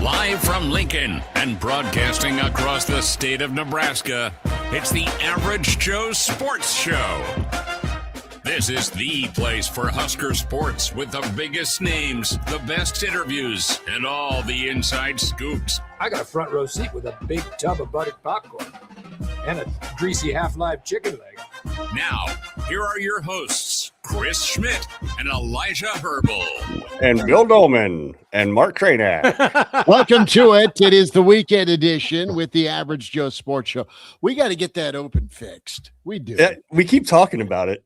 Live from Lincoln and broadcasting across the state of Nebraska, it's the Average Joe Sports Show. This is the place for Husker sports with the biggest names, the best interviews, and all the inside scoops. I got a front row seat with a big tub of buttered popcorn and a greasy half-live chicken leg. Now, here are your hosts, Chris Schmidt and Elijah Herbel. And Bill Doleman and Mark Kraynak. Welcome to it. It is the weekend edition with the Average Joe Sports Show. We got to get that open fixed. We do. We keep talking about it.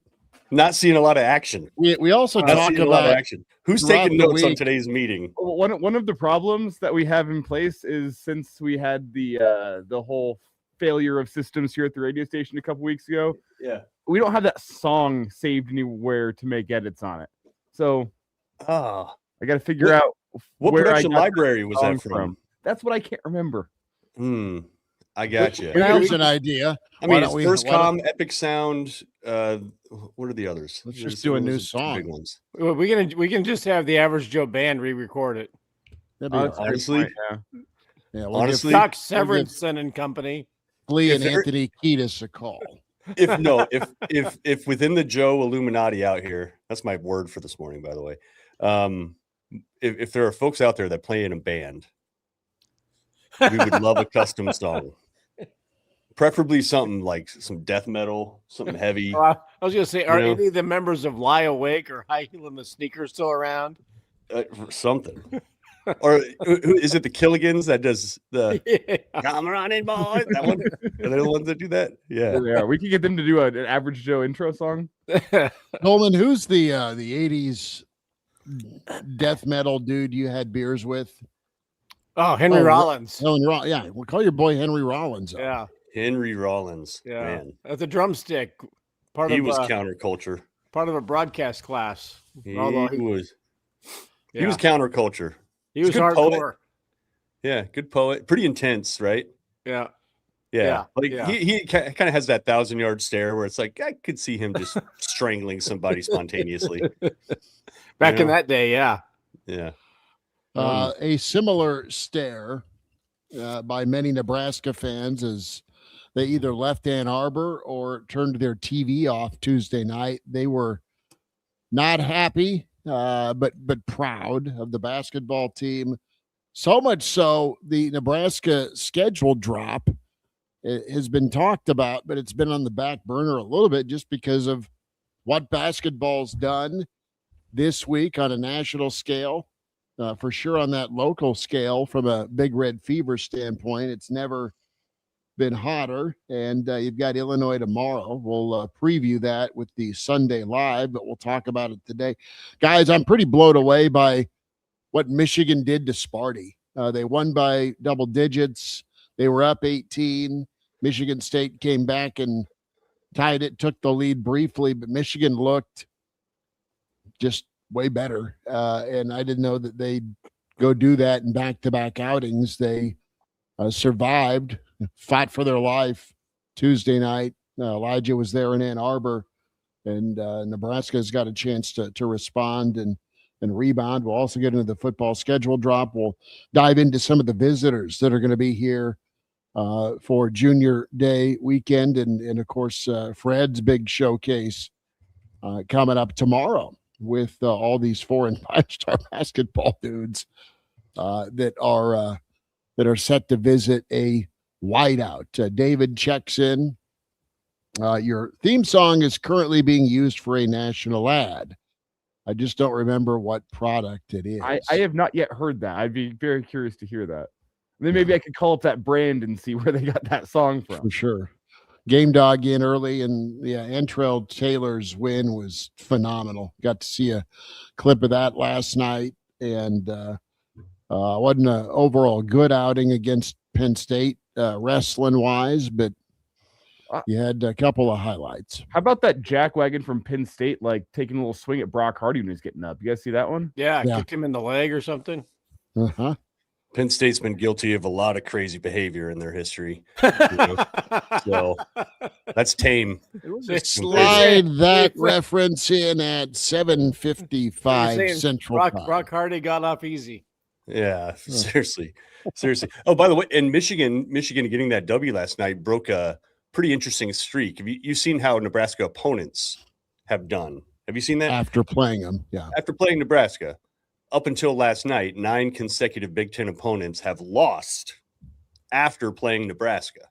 Not seeing a lot of action. We also talk about action. Who's taking notes on today's meeting? One of the problems that we have in place is since we had the whole failure of systems here at the radio station a couple weeks ago. Yeah. We don't have that song saved anywhere to make edits on it. So I got to figure out what where production library was that from? That's what I can't remember. I got you. Here's an idea. I mean, it's FirstCom, Epic Sound. What are the others? Let's just do a new song. Big ones. Well, we can just have the Average Joe band re-record it. Honestly, honestly, Doc Severinsen and company. Lee and Anthony Kiedis a call. If within the Joe Illuminati out here, that's my word for this morning, by the way. If there are folks out there that play in a band, we would love a custom song. Preferably something like some death metal, something heavy. I was going to say, are any of the members of Lie Awake or High Heel and the Sneakers still around? Something. Or is it the Killigans that does the "Come running boy"? That one? Are they the ones that do that? Yeah. We could get them to do an Average Joe intro song. Coleman, who's the '80s death metal dude you had beers with? Oh, Henry Rollins. Yeah, we'll call your boy Henry Rollins. Yeah, Henry Rollins. Yeah, man, that's a drumstick. He was counterculture. Part of a broadcast class. He was counterculture. He was hardcore. Poet. Yeah, good poet. Pretty intense, right? Yeah. He kind of has that 1,000-yard stare where it's like I could see him just strangling somebody spontaneously. Back in that day, yeah. A similar stare by many Nebraska fans as they either left Ann Arbor or turned their TV off Tuesday night. They were not happy, but proud of the basketball team. So much so, the Nebraska schedule drop has been talked about, but it's been on the back burner a little bit just because of what basketball's done this week on a national scale. For sure on that local scale from a Big Red Fever standpoint, it's never been hotter. And you've got Illinois tomorrow. We'll preview that with the Sunday Live, but we'll talk about it today. Guys, I'm pretty blown away by what Michigan did to Sparty. They won by double digits. They were up 18. Michigan State came back and tied it, took the lead briefly, but Michigan looked just way better. And I didn't know that they'd go do that in back-to-back outings. They survived, fought for their life Tuesday night. Elijah was there in Ann Arbor, and Nebraska's got a chance to respond and rebound. We'll also get into the football schedule drop. We'll dive into some of the visitors that are going to be here for Junior Day weekend. And of course, Fred's big showcase coming up tomorrow with all these 4- and 5-star basketball dudes that are set to visit a whiteout. David checks in. Your theme song is currently being used for a national ad. I just don't remember what product it is. I have not yet heard that. I'd be very curious to hear that. Then maybe I could call up that brand and see where they got that song from. For sure. Game Dog in early, and Antrell Taylor's win was phenomenal. Got to see a clip of that last night, and wasn't an overall good outing against Penn State wrestling-wise, but you had a couple of highlights. How about that jackwagon from Penn State, like taking a little swing at Brock Hardy when he's getting up? You guys see that one? Yeah, kicked him in the leg or something. Uh-huh. Penn State's been guilty of a lot of crazy behavior in their history. So that's tame. Slide that reference in at 7:55 Central Time. Brock Hardy got off easy. Yeah, seriously. Oh, by the way, in Michigan getting that W last night broke a pretty interesting streak. Have you seen how Nebraska opponents have done? Have you seen that? After playing them, yeah. After playing Nebraska. Up until last night, 9 consecutive Big Ten opponents have lost after playing Nebraska,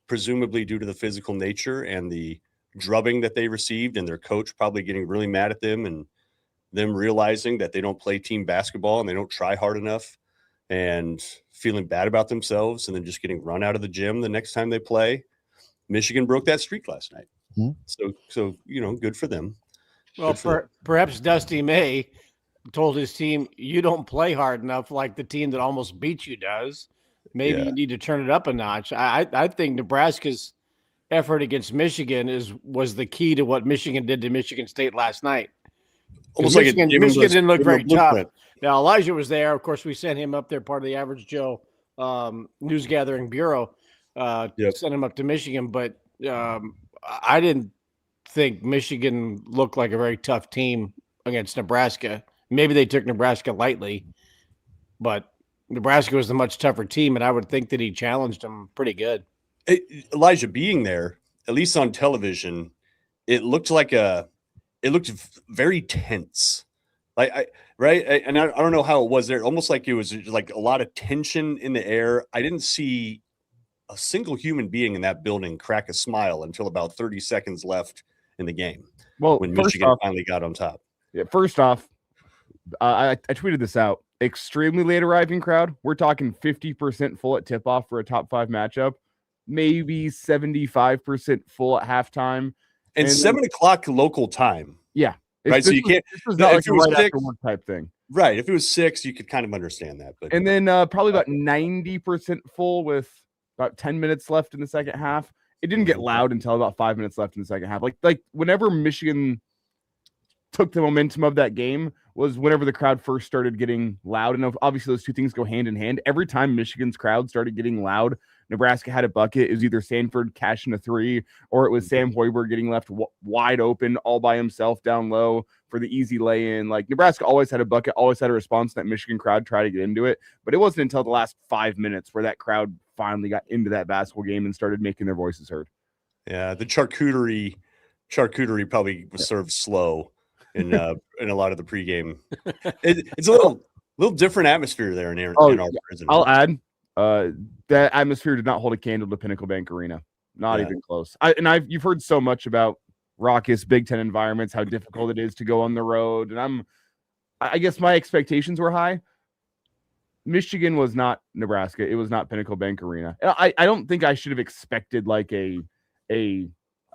presumably due to the physical nature and the drubbing that they received, and their coach probably getting really mad at them and them realizing that they don't play team basketball and they don't try hard enough and feeling bad about themselves and then just getting run out of the gym the next time they play. Michigan broke that streak last night. Mm-hmm. So good for them. Well, perhaps Dusty May told his team, you don't play hard enough like the team that almost beat you does. Maybe you need to turn it up a notch. I think Nebraska's effort against Michigan was the key to what Michigan did to Michigan State last night. Almost Michigan didn't look very tough. Print. Now, Elijah was there. Of course, we sent him up there, part of the Average Joe News Gathering Bureau. Sent him up to Michigan. But I didn't think Michigan looked like a very tough team against Nebraska. Maybe they took Nebraska lightly, but Nebraska was a much tougher team, and I would think that he challenged them pretty good. Elijah being there, at least on television, it looked very tense. I don't know how it was there. Almost like it was like a lot of tension in the air. I didn't see a single human being in that building crack a smile until about 30 seconds left in the game. Well, when Michigan finally got on top. Yeah, first off, I tweeted this out. Extremely late arriving crowd. We're talking 50% full at tip-off for a top 5 matchup. Maybe 75% full at halftime. And 7 o'clock local time. Yeah. Right. So you can't. This was not like a right after work type thing. Right. If it was 6, you could kind of understand that. But then probably about 90% full with about 10 minutes left in the second half. It didn't get loud until about 5 minutes left in the second half. Like whenever Michigan took the momentum of that game was whenever the crowd first started getting loud. And obviously those two things go hand in hand. Every time Michigan's crowd started getting loud, Nebraska had a bucket. It was either Sanford cashing a 3 or it was Sam Hoiberg getting left wide open all by himself down low for the easy lay-in. Like Nebraska always had a bucket, always had a response to that Michigan crowd try to get into it. But it wasn't until the last 5 minutes where that crowd finally got into that basketball game and started making their voices heard. Yeah, the charcuterie probably was served slow in a lot of the pregame. It's a little different atmosphere there in Ann Arbor. I'll add that atmosphere did not hold a candle to Pinnacle Bank Arena. Not even close. You've heard so much about raucous Big Ten environments, how difficult it is to go on the road, and I guess my expectations were high. Michigan was not Nebraska. It was not Pinnacle Bank Arena. I don't think I should have expected like a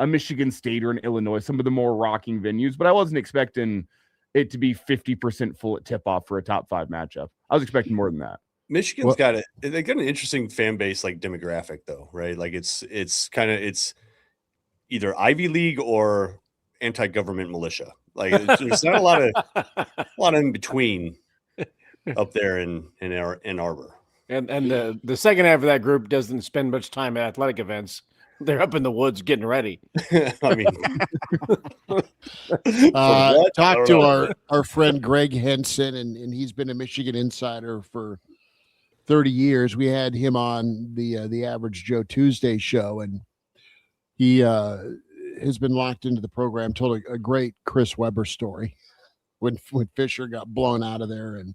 Michigan State or an Illinois, some of the more rocking venues, but I wasn't expecting it to be 50% full at tip-off for a top 5 matchup. I was expecting more than that. Michigan's got an interesting fan base, like demographic though, right? Like it's either Ivy League or anti-government militia. Like there's not a lot in between up there in Ann Arbor. And the second half of that group doesn't spend much time at athletic events. They're up in the woods getting ready. I mean, talk to our friend Greg Henson, and he's been a Michigan insider for 30 years. We had him on the Average Joe Tuesday show, and he has been locked into the program. Told a great Chris Webber story when Fisher got blown out of there, and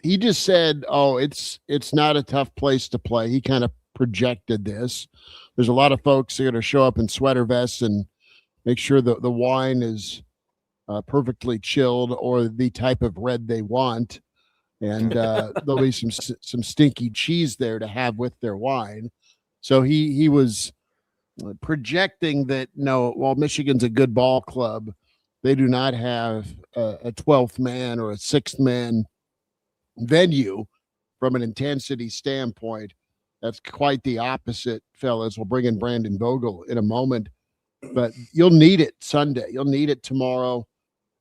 he just said, "Oh, it's not a tough place to play." He kind of projected this. There's a lot of folks that are going to show up in sweater vests and make sure the wine is perfectly chilled or the type of red they want. And there'll be some stinky cheese there to have with their wine. So he was projecting that, while Michigan's a good ball club, they do not have a 12th man or a 6th man venue from an intensity standpoint. That's quite the opposite, fellas. We'll bring in Brandon Vogel in a moment, but you'll need it Sunday. You'll need it tomorrow.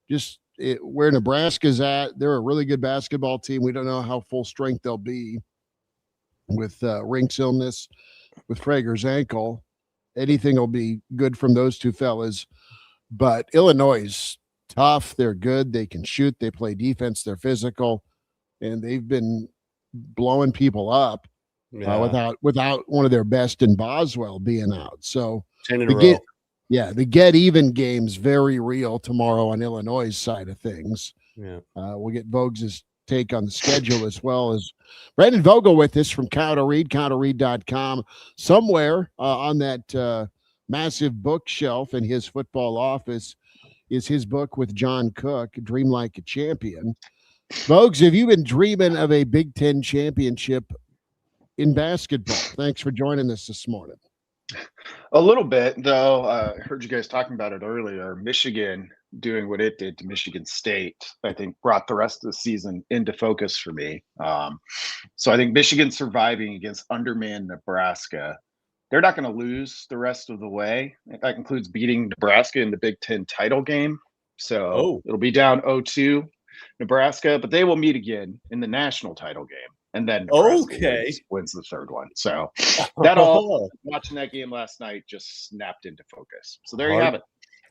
Just where Nebraska's at, they're a really good basketball team. We don't know how full strength they'll be with Rink's illness, with Frager's ankle. Anything will be good from those two fellas. But Illinois is tough. They're good. They can shoot. They play defense. They're physical. And they've been blowing people up without one of their best in Boswell being out. So 10 in a row. The get even game's very real tomorrow on Illinois' side of things. Yeah. We'll get Vogues' take on the schedule as well as Brandon Vogel with us from counterread, counterread.com. Somewhere on that massive bookshelf in his football office is his book with John Cook, Dream Like a Champion. Vogues, have you been dreaming of a Big Ten championship in basketball? Thanks for joining us this morning. A little bit, though. I heard you guys talking about it earlier. Michigan doing what it did to Michigan State, I think, brought the rest of the season into focus for me. So I think Michigan surviving against undermanned Nebraska, they're not going to lose the rest of the way. That includes beating Nebraska in the Big Ten title game. So it'll be down 0-2 Nebraska, but they will meet again in the national title game. And then Nebraska wins the third one. So that all, watching that game last night, just snapped into focus. So there you have it.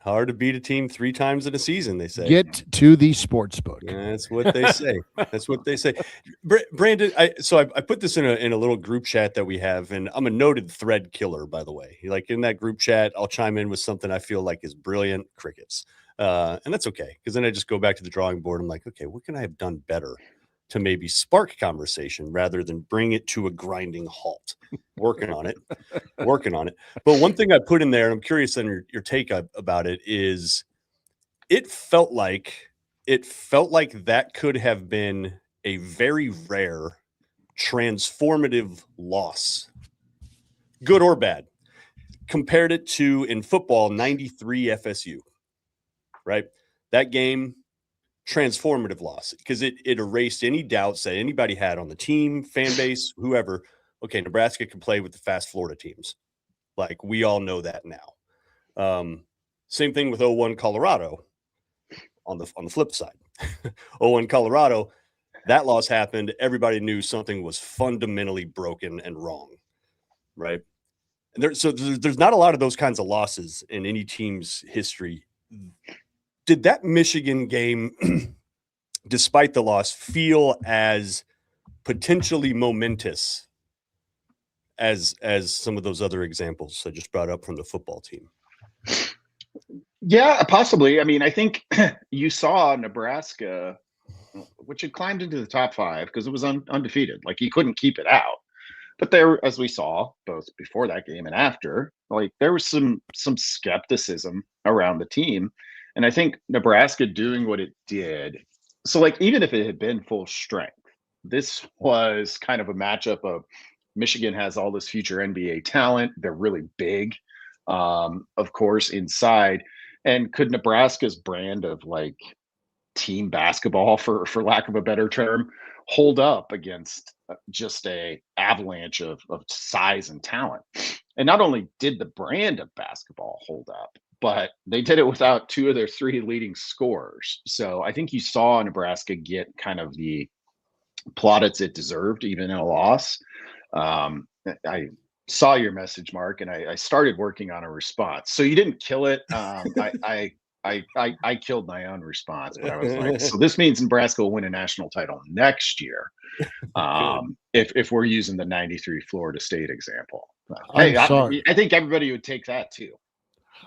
Hard to beat a team 3 times in a season, they say. Get to the sports book. That's what they say. That's what they say. Brandon, I put this in a little group chat that we have, and I'm a noted thread killer, by the way. Like in that group chat, I'll chime in with something I feel like is brilliant, crickets. And that's okay, because then I just go back to the drawing board. I'm like, okay, what can I have done better to maybe spark conversation rather than bring it to a grinding halt? Working on it. But one thing I put in there, and I'm curious on your take about it, is it felt like that could have been a very rare transformative loss, good or bad. Compared it to, in football, 93 FSU, right? That game, transformative loss, because it erased any doubts that anybody had on the team, fan base, whoever. Okay, Nebraska can play with the fast Florida teams. Like, we all know that now. Same thing with 0-1 Colorado on the flip side. 0-1 Colorado, that loss happened. Everybody knew something was fundamentally broken and wrong, right? And there's not a lot of those kinds of losses in any team's history. Did that Michigan game, despite the loss, feel as potentially momentous as some of those other examples I just brought up from the football team? Yeah, possibly. I mean, I think you saw Nebraska, which had climbed into the top 5 because it was undefeated. Like, you couldn't keep it out. But there, as we saw both before that game and after, like, there was some skepticism around the team. And I think Nebraska doing what it did. So, like, even if it had been full strength, this was kind of a matchup of Michigan has all this future NBA talent. They're really big, of course, inside. And could Nebraska's brand of, like, team basketball, for lack of a better term, hold up against just a avalanche of size and talent? And not only did the brand of basketball hold up, but they did it without 2 of their 3 leading scorers. So I think you saw Nebraska get kind of the plaudits it deserved, even in a loss. I saw your message, Mark, and I started working on a response. So you didn't kill it. I killed my own response, but I was like, so this means Nebraska will win a national title next year. If we're using the 93 Florida State example. Hey, I think everybody would take that too.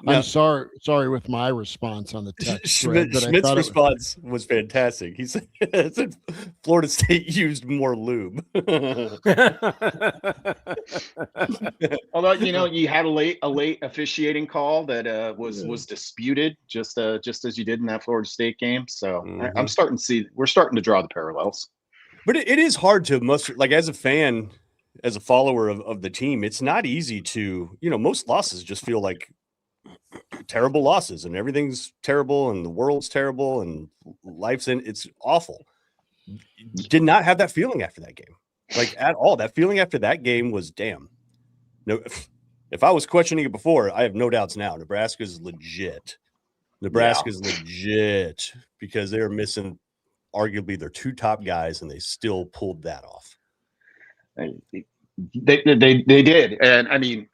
I'm sorry with my response on the text thread, but Schmidt's response was fantastic. He said Florida State used more lube. Although, you had a late officiating call that was disputed, just as you did in that Florida State game. So I'm starting to see, we're starting to draw the parallels. But it is hard to muster, like, as a fan, as a follower of the team, it's not easy to, most losses just feel like terrible losses, and everything's terrible, and the world's terrible, and it's awful. Did not have that feeling after that game, like, at all. That feeling after that game was, damn. No, if I was questioning it before, I have no doubts now. Nebraska's legit. Nebraska's legit because they were missing arguably their 2 top guys, and they still pulled that off. They did. And I mean,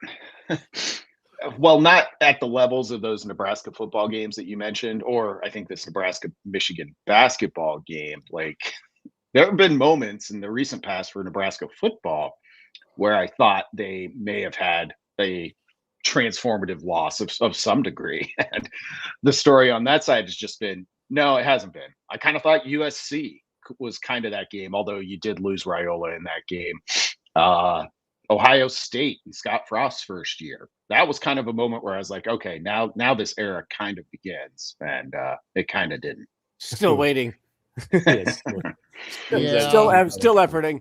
well, not at the levels of those Nebraska football games that you mentioned, or I think this Nebraska-Michigan basketball game. Like, there have been moments in the recent past for Nebraska football where I thought they may have had a transformative loss of some degree. And the story on that side has just been, no, it hasn't been. I kind of thought USC was kind of that game, although you did lose Raiola in that game. Ohio State and Scott Frost's first year. That was kind of a moment where I was like, okay, now this era kind of begins. And it kind of didn't. Still waiting. Yes. Still efforting.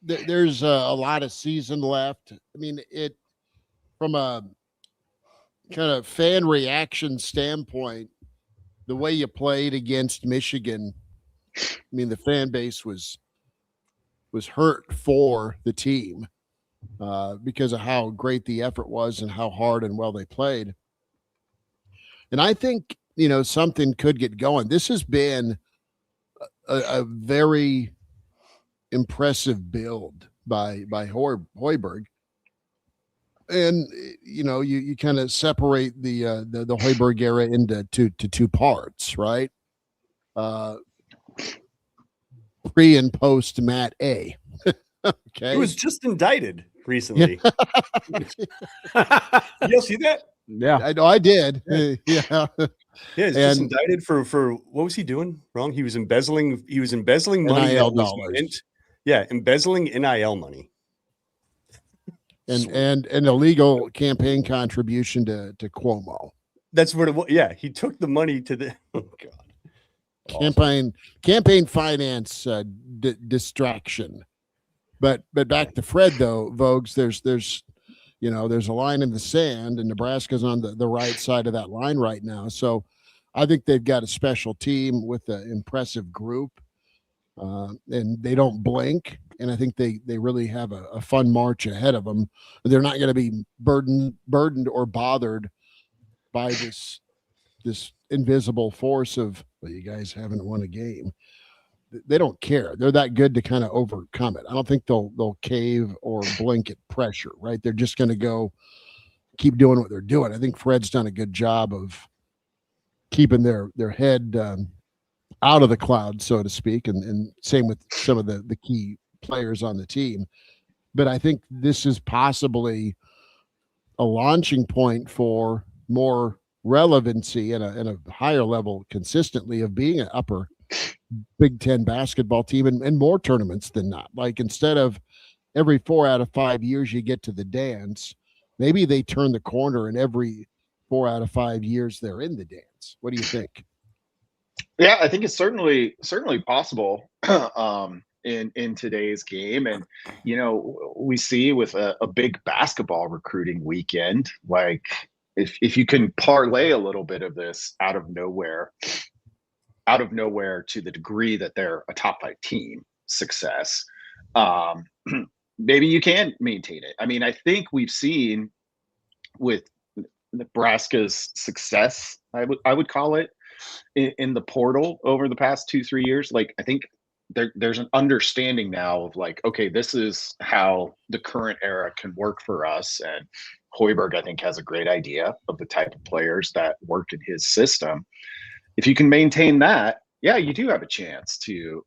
There's a lot of season left. I mean, it from a kind of fan reaction standpoint, the way you played against Michigan, I mean, the fan base was hurt for the team because of how great the effort was and how hard and well they played. And I think, something could get going. This has been a very impressive build by Hoiberg. And you kind of separate the Hoiberg era into two parts, right? Pre and post Matt A. Okay. He was just indicted recently. You see that? Yeah, I did. Yeah. Yeah, he's just indicted for what was he doing wrong? He was embezzling money NIL that was dollars. meant, embezzling NIL money. And an illegal campaign contribution to Cuomo. That's what it was. Yeah, he took the money to the campaign finance distraction. But back to Fred though, Vogues, there's a line in the sand, and Nebraska's on the right side of that line right now. So I think they've got a special team with an impressive group, and they don't blink. And I think they really have a fun march ahead of them. They're not going to be burdened or bothered by this invisible force of, well, you guys haven't won a game. They don't care. They're that good to kind of overcome it. I don't think they'll cave or blink at pressure, right? They're just going to go keep doing what they're doing. I think Fred's done a good job of keeping their head out of the cloud, so to speak, and same with some of the key players on the team. But I think this is possibly a launching point for more relevancy and a higher level consistently of being an upper Big Ten basketball team and more tournaments than not. Like, instead of every 4 out of 5 years you get to the dance, maybe they turn the corner and every 4 out of 5 years they're in the dance. What do you think? Yeah, I think it's certainly possible in today's game. And, we see with a big basketball recruiting weekend, like if you can parlay a little bit of this out of nowhere to the degree that they're a top 5 team success, maybe you can maintain it. I mean, I think we've seen with Nebraska's success, I would call it, in the portal over the past 2-3 years. Like, I think there's an understanding now of like, okay, this is how the current era can work for us. And Hoiberg, I think, has a great idea of the type of players that work in his system. If you can maintain that, yeah, you do have a chance to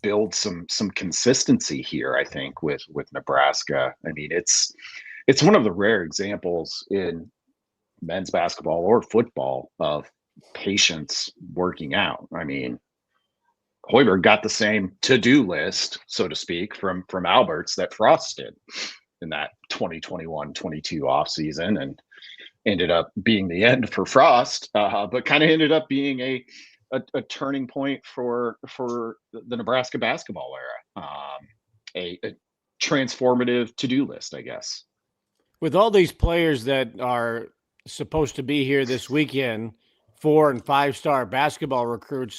build some consistency here, I think, with Nebraska. I mean, it's one of the rare examples in men's basketball or football of patience working out. I mean, Hoiberg got the same to-do list, so to speak, from Alberts that Frost did in that 2021-22 offseason, and ended up being the end for Frost, but kind of ended up being a turning point for the Nebraska basketball era, a transformative to-do list, I guess. With all these players that are supposed to be here this weekend, 4- and 5-star basketball recruits,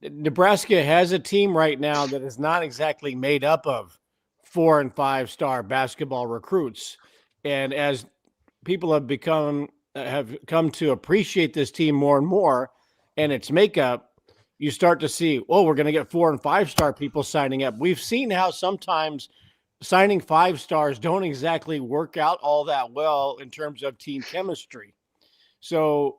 Nebraska has a team right now that is not exactly made up of 4- and 5-star basketball recruits. And as people have come to appreciate this team more and more, and its makeup, you start to see, oh, we're going to get 4 and 5 star people signing up. We've seen how sometimes signing 5 stars don't exactly work out all that well in terms of team chemistry. So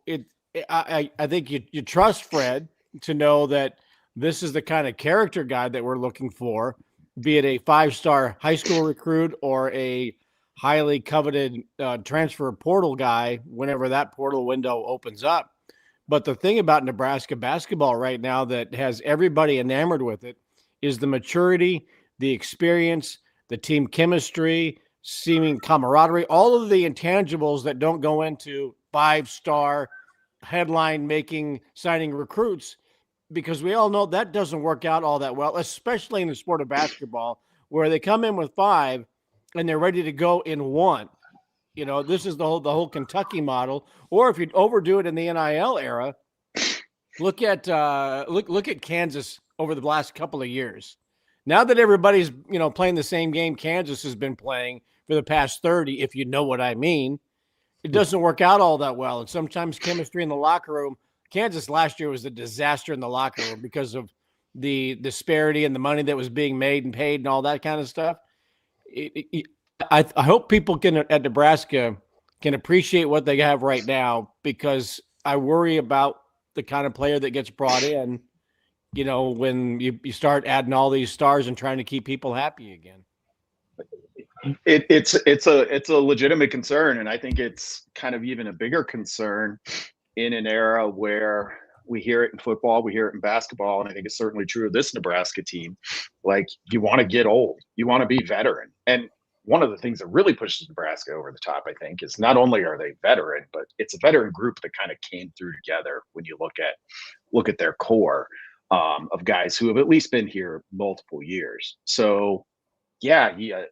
I think you trust Fred to know that this is the kind of character guy that we're looking for, be it a 5-star high school recruit or a highly coveted transfer portal guy whenever that portal window opens up. But the thing about Nebraska basketball right now that has everybody enamored with it is the maturity, the experience, the team chemistry, seeming camaraderie, all of the intangibles that don't go into 5-star headline making signing recruits, because we all know that doesn't work out all that well, especially in the sport of basketball, where they come in with 5 and they're ready to go in 1. You know, this is the whole Kentucky model. Or if you overdo it in the NIL era, look at Kansas over the last couple of years. Now that everybody's, playing the same game Kansas has been playing for the past 30, if you know what I mean, it doesn't work out all that well. And sometimes chemistry in the locker room, Kansas last year was a disaster in the locker room because of the disparity and the money that was being made and paid and all that kind of stuff. I hope people at Nebraska can appreciate what they have right now, because I worry about the kind of player that gets brought in, when you start adding all these stars and trying to keep people happy again. It's a legitimate concern, and I think it's kind of even a bigger concern in an era where we hear it in football, we hear it in basketball, and I think it's certainly true of this Nebraska team. Like, you want to get old, you want to be veteran. And one of the things that really pushes Nebraska over the top, I think, is not only are they veteran, but it's a veteran group that kind of came through together when you look at their core of guys who have at least been here multiple years. So yeah, you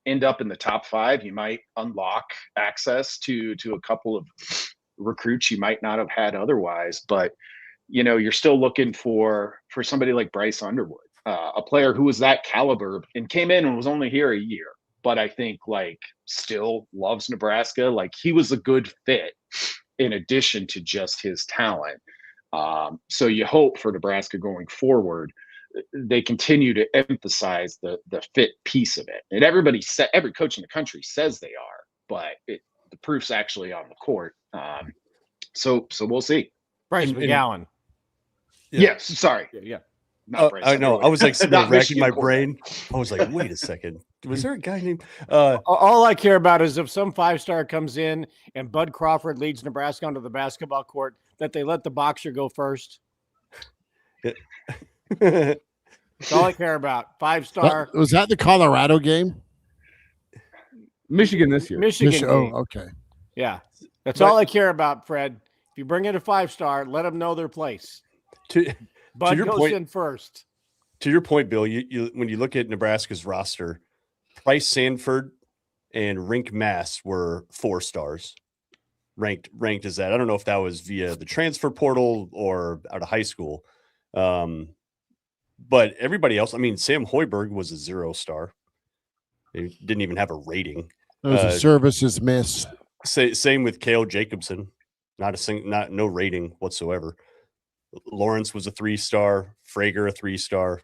end up in the top 5. You might unlock access to a couple of recruits you might not have had otherwise, but you're still looking for somebody like Bryce Underwood, a player who was that caliber and came in and was only here a year, but I think still loves Nebraska. Like, he was a good fit in addition to just his talent. So you hope for Nebraska going forward, they continue to emphasize the fit piece of it. And every coach in the country says they are, but the proof's actually on the court. So we'll see. Bryce McGowan. Yes, sorry. Yeah. I know. I was sitting there racking my brain. I was like, wait a second. Was there a guy named? All I care about is if some 5-star comes in and Bud Crawford leads Nebraska onto the basketball court, that they let the boxer go first. That's all I care about. 5-star. Was that the Colorado game? Michigan this year. Michigan. Oh, okay. Yeah. That's all I care about, Fred. If you bring in a 5-star, let them know their place. Bud goes in first. To your point, Bill, you when you look at Nebraska's roster, Price Sanford and Rink Mass were 4 stars. Ranked as that. I don't know if that was via the transfer portal or out of high school. But everybody else, I mean, Sam Hoiberg was a 0-star. He didn't even have a rating. It was a services miss. Same with Cale Jacobson. No rating whatsoever. Lawrence was a 3-star, Frager a 3-star,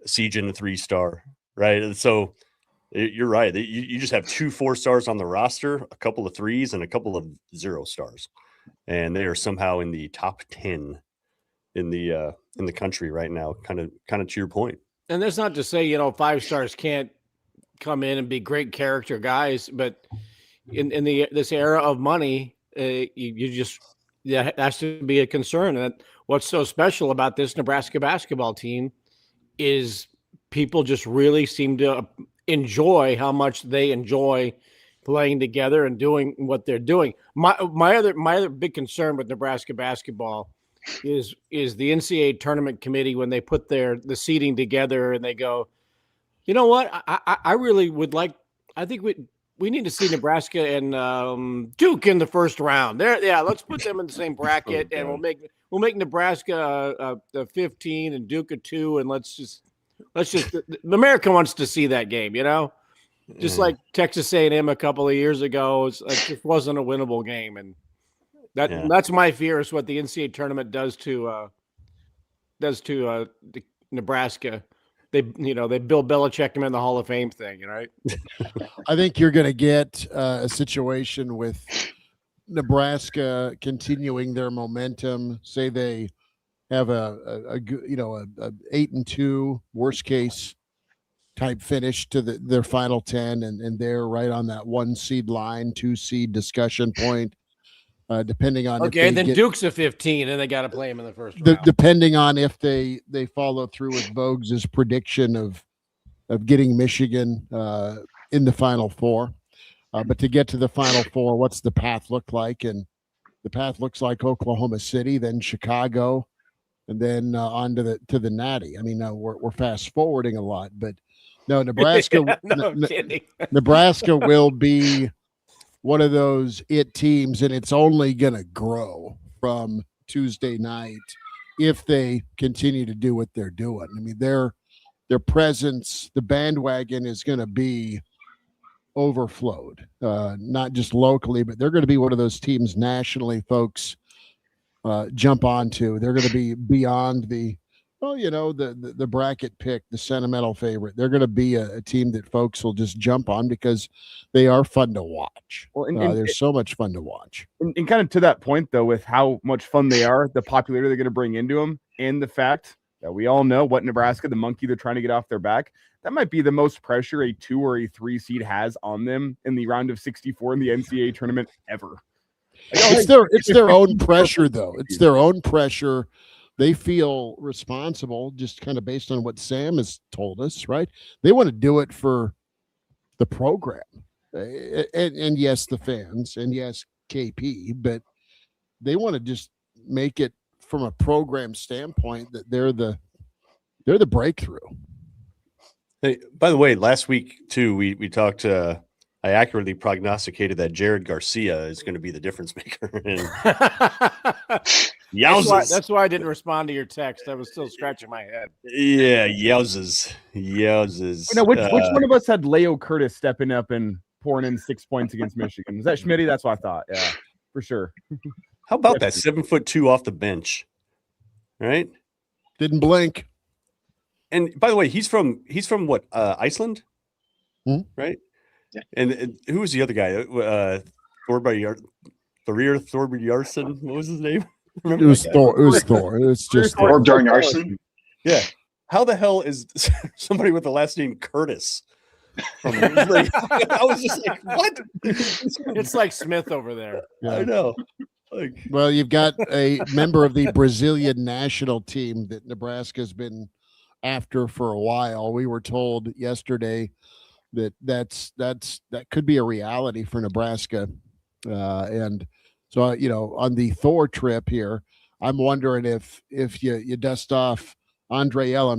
Sejan a 3-star, right? And so you're right. You just have 2 4-stars on the roster, a couple of 3s, and a couple of 0-stars, and they are somehow in the top 10 in the country right now. Kind of to your point. And that's not to say 5-stars can't come in and be great character guys, but in this era of money, that has to be a concern. And what's so special about this Nebraska basketball team is people just really seem to enjoy how much they enjoy playing together and doing what they're doing. My other big concern with Nebraska basketball is the NCAA tournament committee, when they put the seating together and they go, you know what, I really would like, I think we need to see Nebraska and Duke in the first round. Let's put them in the same bracket, and we'll make Nebraska a 15 and Duke a 2, and let's just America wants to see that game, Just like Texas A&M a couple of years ago, it just wasn't a winnable game, and that's my fear is what the NCAA tournament does to Nebraska. They Bill Belichick him in the Hall of Fame thing, right? I think you're going to get a situation with Nebraska continuing their momentum. Say they have a 8-2 worst case type finish to their final 10, and they're right on that 1 seed line, 2 seed discussion point. Depending on Duke's a 15 and they got to play him in the first round. Depending on if they follow through with Vogues' prediction of getting Michigan in the Final Four. But to get to the Final Four, what's the path look like? And the path looks like Oklahoma City, then Chicago, and then on to the Natty. I mean, we're fast forwarding a lot, but no, Nebraska. Nebraska will be one of those teams, and it's only going to grow from Tuesday night if they continue to do what they're doing. I mean, their presence, the bandwagon is going to be overflowed, not just locally, but they're going to be one of those teams nationally folks jump onto. They're going to be beyond the bracket pick, the sentimental favorite. They're going to be a team that folks will just jump on because they are fun to watch. Well, they're so much fun to watch. And kind of to that point, though, with how much fun they are, the popularity they're going to bring into them, and the fact that we all know what Nebraska, the monkey they're trying to get off their back, that might be the most pressure a 2 or a 3 seed has on them in the round of 64 in the NCAA tournament ever. It's their own pressure, though. It's their own pressure. They feel responsible, just kind of based on what Sam has told us, right? They want to do it for the program, and yes, the fans, and yes, KP, but they want to just make it from a program standpoint that they're the breakthrough. Hey, by the way, last week too, we talked. I accurately prognosticated that Jared Garcia is going to be the difference maker. That's why I didn't respond to your text. I was still scratching my head. Yeah, yowzes. Which one of us had Leo Curtis stepping up and pouring in 6 points against Michigan? Was that Schmidt? That's what I thought. Yeah, for sure. How about that 7'2" off the bench? Right? Didn't blink. And by the way, he's from what? Iceland, right? Yeah. And who was the other guy? Thorbjorn Yarsson. What was his name? It was Thor. It was Thor. It was just Thorbjorn Yarsson. Yeah. How the hell is somebody with the last name Curtis? I was just like, what? It's like Smith over there. Yeah. I know. Well, you've got a member of the Brazilian national team that Nebraska's been after for a while. We were told yesterday that could be a reality for Nebraska, and so on the Thor trip here, I'm wondering if you dust off Andre El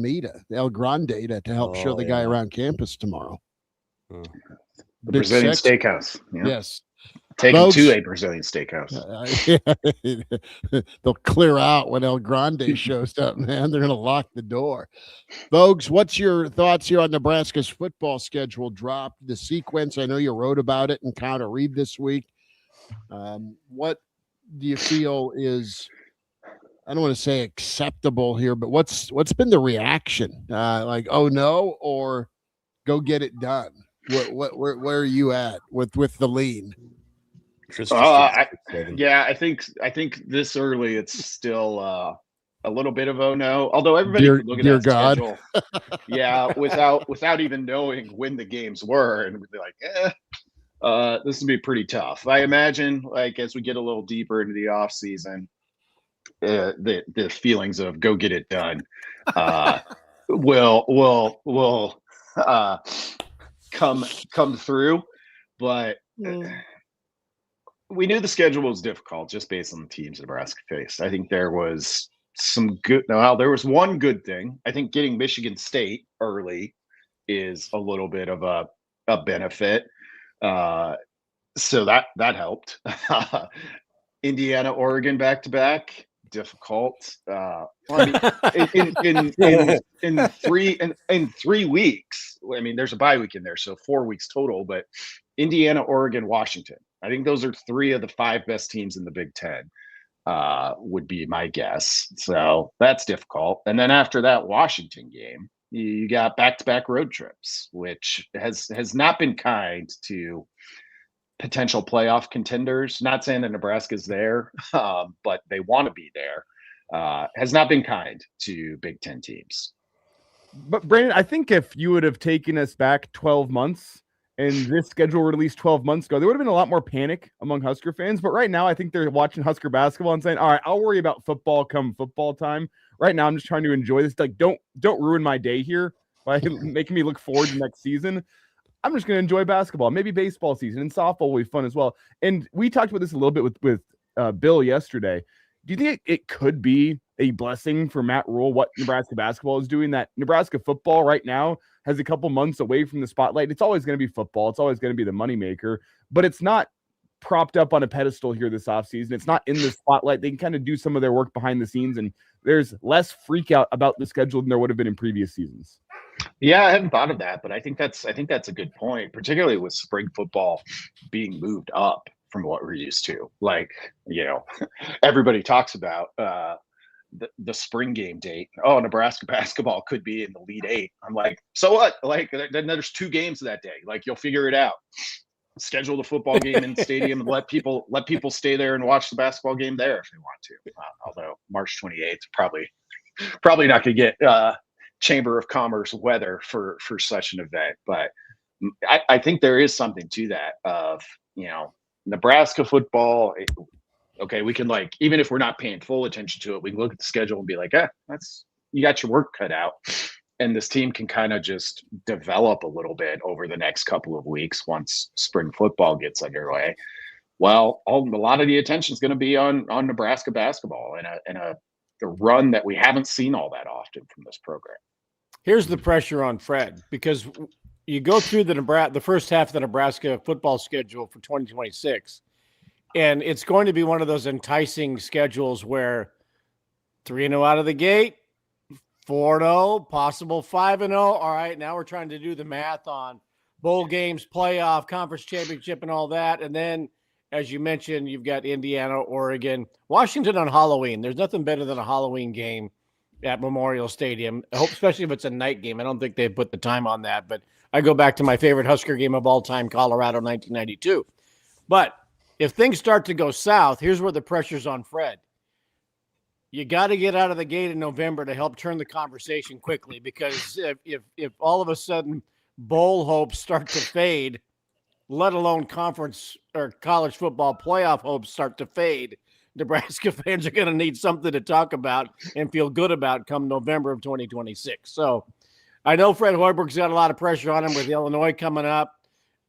Grande to help show the guy around campus tomorrow. The Brazilian steakhouse. Yeah. Yes. Take him to a Brazilian steakhouse. They'll clear out when El Grande shows up, man. They're going to lock the door. Vogues, what's your thoughts here on Nebraska's football schedule drop? The sequence, I know you wrote about it in Counter Read this week. What do you feel is, I don't want to say acceptable here, but what's been the reaction? Like, oh no, or go get it done? Where are you at with the lean? I think this early it's still a little bit of oh no. Although everybody could look at that schedule, without even knowing when the games were, and be like, this would be pretty tough. I imagine, like, as we get a little deeper into the off season, the feelings of go get it done will come through, but. We knew the schedule was difficult just based on the teams Nebraska faced. I think there was there was one good thing. I think getting Michigan State early is a little bit of a benefit. So that helped. Indiana, Oregon back to back. difficult. I mean, in 3 weeks. I mean, there's a bye week in there, so 4 weeks total. But Indiana, Oregon, Washington. I think those are 3 of the 5 best teams in the Big Ten. Would be my guess. So that's difficult. And then after that Washington game, you got back-to-back road trips, which has not been kind to potential playoff contenders. Not saying that Nebraska's there, but they want to be there. Has not been kind to Big Ten teams. But Brandon, I think if you would have taken us back 12 months and this schedule released 12 months ago, there would have been a lot more panic among Husker fans. But right now, I think they're watching Husker basketball and saying, all right, I'll worry about football come football time. Right now, I'm just trying to enjoy this. Like, don't ruin my day here by making me look forward to next season. I'm just going to enjoy basketball. Maybe baseball season and softball will be fun as well. And we talked about this a little bit with Bill yesterday. Do you think it could be a blessing for Matt Rule what Nebraska basketball is doing, that Nebraska football right now has a couple months away from the spotlight? It's always going to be football. It's always going to be the moneymaker, but it's not propped up on a pedestal here this offseason. It's not in the spotlight. They can kind of do some of their work behind the scenes, and there's less freak out about the schedule than there would have been in previous seasons. Yeah, I hadn't thought of that, but I think that's a good point, particularly with spring football being moved up from what we're used to. Like, everybody talks about the spring game date. Oh, Nebraska basketball could be in the Elite Eight. I'm like, so what? Like, then there's 2 games that day. Like, you'll figure it out. Schedule the football game in the stadium and let people stay there and watch the basketball game there if they want to. Although March 28th, probably not going to get Chamber of Commerce weather for such an event. But I think there is something to that of, Nebraska football. Okay, we can, like, even if we're not paying full attention to it, we can look at the schedule and be like, you got your work cut out. And this team can kind of just develop a little bit over the next couple of weeks once spring football gets underway. Well, a lot of the attention is going to be on Nebraska basketball and a run that we haven't seen all that often from this program. Here's the pressure on Fred, because you go through the first half of the Nebraska football schedule for 2026, and it's going to be one of those enticing schedules where 3-0 out of the gate, 4-0, possible 5-0. All right, now we're trying to do the math on bowl games, playoff, conference championship, and all that. And then, as you mentioned, you've got Indiana, Oregon, Washington on Halloween. There's nothing better than a Halloween game at Memorial Stadium, especially if it's a night game. I don't think they put the time on that, but I go back to my favorite Husker game of all time, Colorado 1992. But if things start to go south, here's where the pressure's on Fred. You got to get out of the gate in November to help turn the conversation quickly, because if all of a sudden bowl hopes start to fade, let alone conference or college football playoff hopes start to fade, Nebraska fans are going to need something to talk about and feel good about come November of 2026. So I know Fred Hoiberg's got a lot of pressure on him with Illinois coming up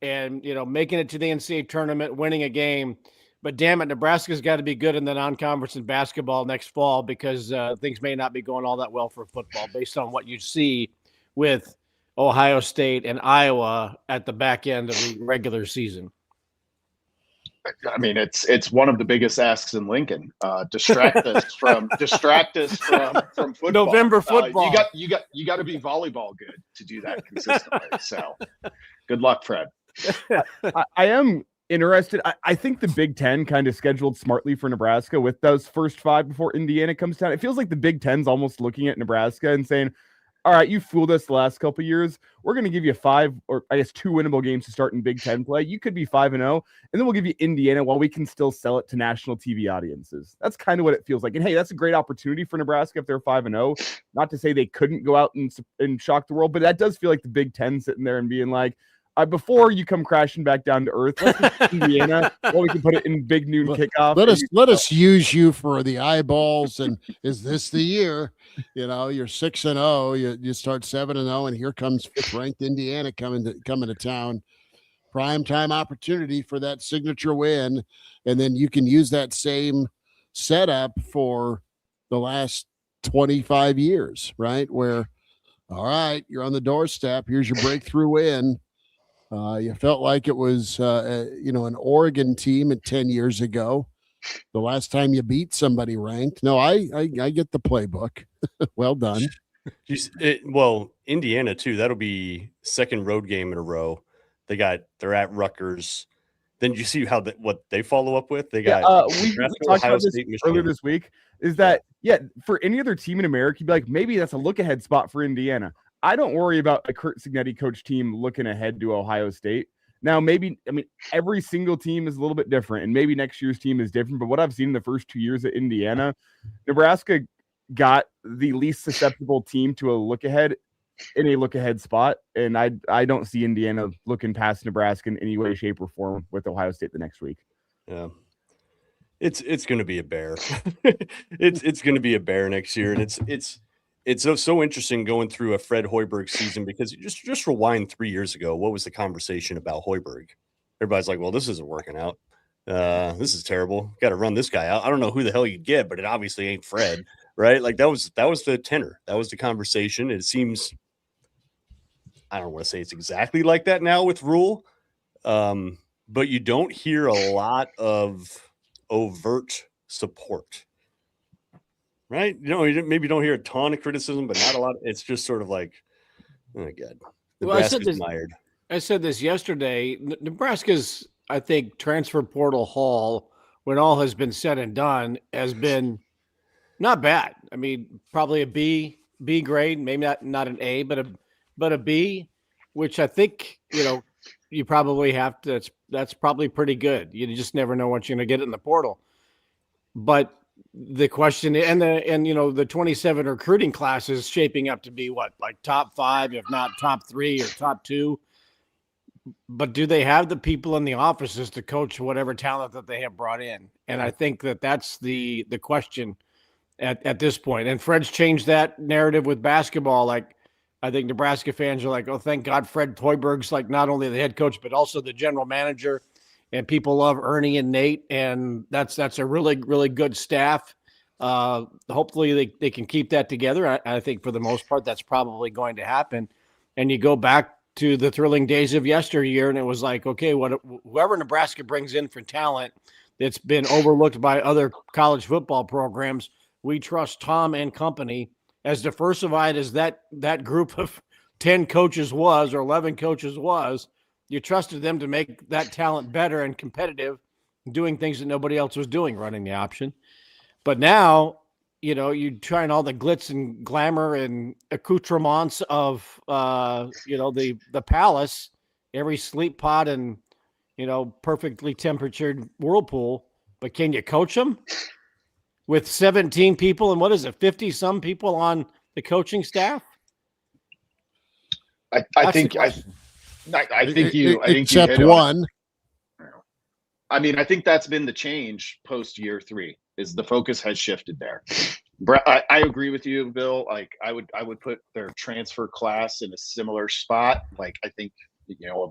and, making it to the NCAA tournament, winning a game. But damn it, Nebraska's got to be good in the non-conference in basketball next fall, because things may not be going all that well for football based on what you see with Ohio State and Iowa at the back end of the regular season. I mean, it's one of the biggest asks in Lincoln. Distract us from football. November football. You got to be volleyball good to do that consistently. So, good luck, Fred. I am interested. I think the Big Ten kind of scheduled smartly for Nebraska with those first 5 before Indiana comes down. It feels like the Big Ten's almost looking at Nebraska and saying, all right, you fooled us the last couple of years. We're going to give you 5 or I guess 2 winnable games to start in Big Ten play. You could be 5-0, and then we'll give you Indiana while we can still sell it to national TV audiences. That's kind of what it feels like. And hey, that's a great opportunity for Nebraska if they're 5-0. Not to say they couldn't go out and shock the world, but that does feel like the Big Ten sitting there and being like, before you come crashing back down to earth, let's get Indiana, well, we can put it in big noon kickoff. Let us use you for the eyeballs. And is this the year? You're 6-0. You start 7-0, and here comes 5th-ranked Indiana coming to town. Prime time opportunity for that signature win, and then you can use that same setup for the last 25 years, right? Where, all right, you're on the doorstep. Here's your breakthrough win. You felt like it was, an Oregon team at 10 years ago the last time you beat somebody ranked. No, I get the playbook. Well done. Well, Indiana too. That'll be second road game in a row. They're at Rutgers. Then you see what they follow up with. They got we Nebraska, talked Ohio about this State, earlier Michigan. this week. Is that for any other team in America, you'd be like, maybe that's a look ahead spot for Indiana. I don't worry about a Kurt Signetti coach team looking ahead to Ohio State. Now, every single team is a little bit different, and maybe next year's team is different. But what I've seen in the first 2 years at Indiana, Nebraska got the least susceptible team to a look ahead in a look ahead spot. And I don't see Indiana looking past Nebraska in any way, shape, or form with Ohio State the next week. Yeah. It's going to be a bear. it's going to be a bear next year. And it's so interesting going through a Fred Hoiberg season, because just rewind 3 years ago. What was the conversation about Hoiberg? Everybody's like, well, this isn't working out. This is terrible. Got to run this guy out. I don't know who the hell you get, but it obviously ain't Fred, right? Like that was the tenor. That was the conversation. It seems, I don't want to say it's exactly like that now with Rule, but you don't hear a lot of overt support, right? You maybe don't hear a ton of criticism, but not a lot. It's just sort of like, oh my God, Nebraska's mired. I said this yesterday. Nebraska's, I think, transfer portal haul, when all has been said and done, has been not bad. I mean, probably a B grade, maybe not an A, but a B, which I think, you probably have to. That's probably pretty good. You just never know what you're going to get in the portal. But the question, the 27 recruiting class is shaping up to be what, like top 5, if not top 3 or top 2. But do they have the people in the offices to coach whatever talent that they have brought in? And I think that's the question at this point. And Fred's changed that narrative with basketball. Like, I think Nebraska fans are like, oh, thank God Fred Hoiberg's like not only the head coach, but also the general manager. And people love Ernie and Nate. And that's a really, really good staff. Hopefully they can keep that together. I think for the most part, that's probably going to happen. And you go back to the thrilling days of yesteryear, and it was like, okay, whoever Nebraska brings in for talent that's been overlooked by other college football programs, we trust Tom and company. As diversified as that group of 10 coaches was, or 11 coaches was, you trusted them to make that talent better and competitive, doing things that nobody else was doing, running the option. But now, you trying all the glitz and glamour and accoutrements of, the palace, every sleep pod and, perfectly temperatured whirlpool. But can you coach them with 17 people and 50 some people on the coaching staff? I think you except one. I mean, I think that's been the change post year 3. Is the focus has shifted there. I agree with you, Bill. Like I would put their transfer class in a similar spot. Like I think a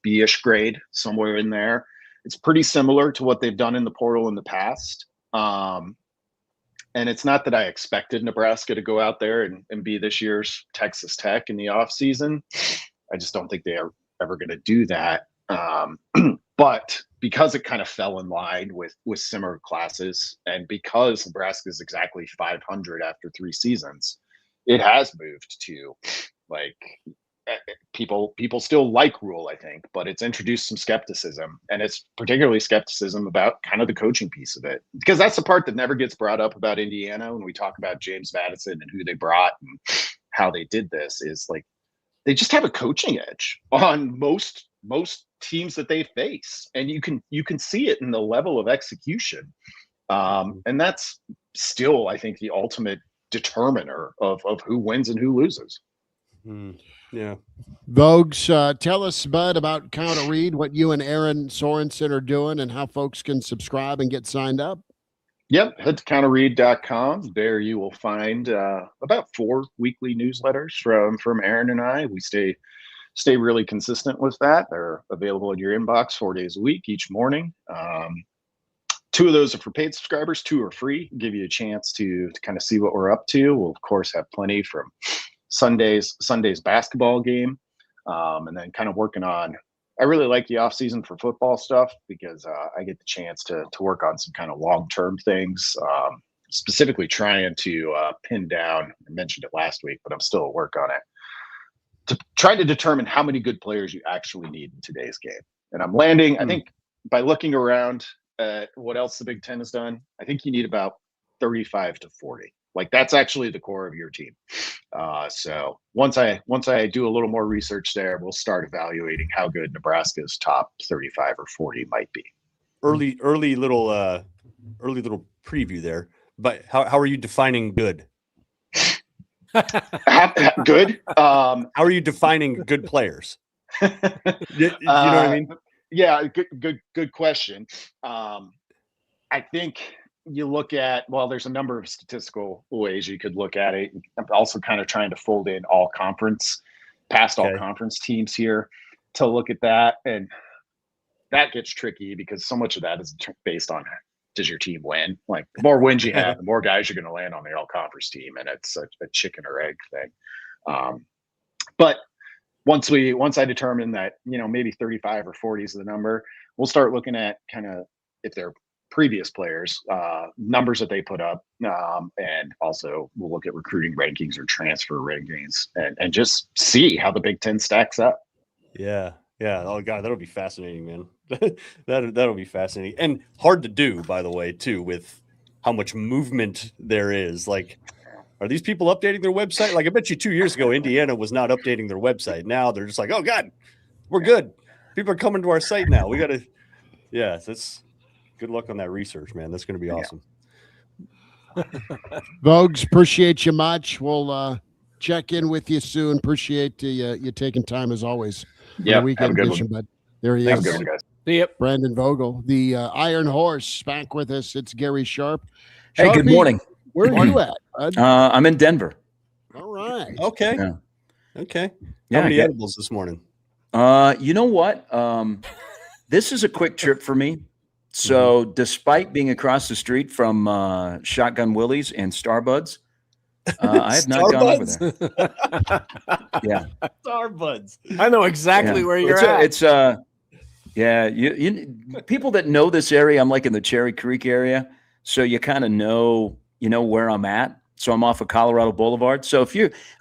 B-ish grade, somewhere in there. It's pretty similar to what they've done in the portal in the past. And it's not that I expected Nebraska to go out there and be this year's Texas Tech in the offseason. I just don't think they are ever going to do that. But because it kind of fell in line with similar classes, and because Nebraska is exactly 500 after 3 seasons, it has moved to like people still like Rule, I think, but it's introduced some skepticism, and it's particularly skepticism about kind of the coaching piece of it, because that's the part that never gets brought up about Indiana when we talk about James Madison and who they brought and how they did this. Is like they just have a coaching edge on most teams that they face, and you can see it in the level of execution, and that's still, I think, the ultimate determiner of who wins and who loses. Yeah. Vogues, tell us, Bud, about Counter Read, what you and Aaron Sorensen are doing, and how folks can subscribe and get signed up. Yep, head to counterread.com. There you will find about 4 weekly newsletters from Aaron and I. We stay really consistent with that. They're available in your inbox 4 days a week, each morning. 2 of those are for paid subscribers. 2 are free. Give you a chance to kind of see what we're up to. We'll of course have plenty from Sunday's basketball game, and then kind of working on I really like the off season for football stuff because I get the chance to work on some kind of long-term things, specifically trying to pin down, I mentioned it last week, but I'm still at work on it, to try to determine how many good players you actually need in today's game. And I'm landing, I think, by looking around at what else the Big Ten has done, I think you need about 35 to 40. Like that's actually the core of your team. So once I do a little more research there, we'll start evaluating how good Nebraska's top 35 or 40 might be. Early little preview there. But how are you defining good? Good. How are you defining good players? You know what I mean? Yeah, good question. I think you look at, well, there's a number of statistical ways you could look at it. I'm also kind of trying to fold in all conference teams here to look at that. And that gets tricky because so much of that is based on, does your team win? Like the more wins you have, the more guys you're going to land on the all conference team. And it's a chicken or egg thing. But once I determine that, maybe 35 or 40 is the number, we'll start looking at kind of if they're previous players, numbers that they put up, and also we'll look at recruiting rankings or transfer rankings and just see how the Big Ten stacks up. Yeah. Oh God, that'll be fascinating, man. that'll be fascinating and hard to do, by the way, too, with how much movement there is. Like, are these people updating their website? Like, I bet you 2 years ago, Indiana was not updating their website. Now they're just like, oh God, we're good. People are coming to our site now. We got to, that's. Good luck on that research, man. That's going to be awesome. Vogues, appreciate you much. We'll check in with you soon. Appreciate you taking time as always. Yeah, weekend edition, but there he is. Have a good one, guys. Yep. Brandon Vogel, the Iron Horse, back with us. It's Gary Sharp. Hey, good morning. Where are you at, bud? I'm in Denver. All right. Okay. Yeah. Okay. Yeah, How many edibles this morning? You know what? This is a quick trip for me. So despite being across the street from Shotgun Willie's and Starbuds, I have not gone over there. Yeah. Starbuds. I know exactly where you're at. It's you people that know this area, I'm like in the Cherry Creek area. So you kind of know where I'm at. So I'm off of Colorado Boulevard. So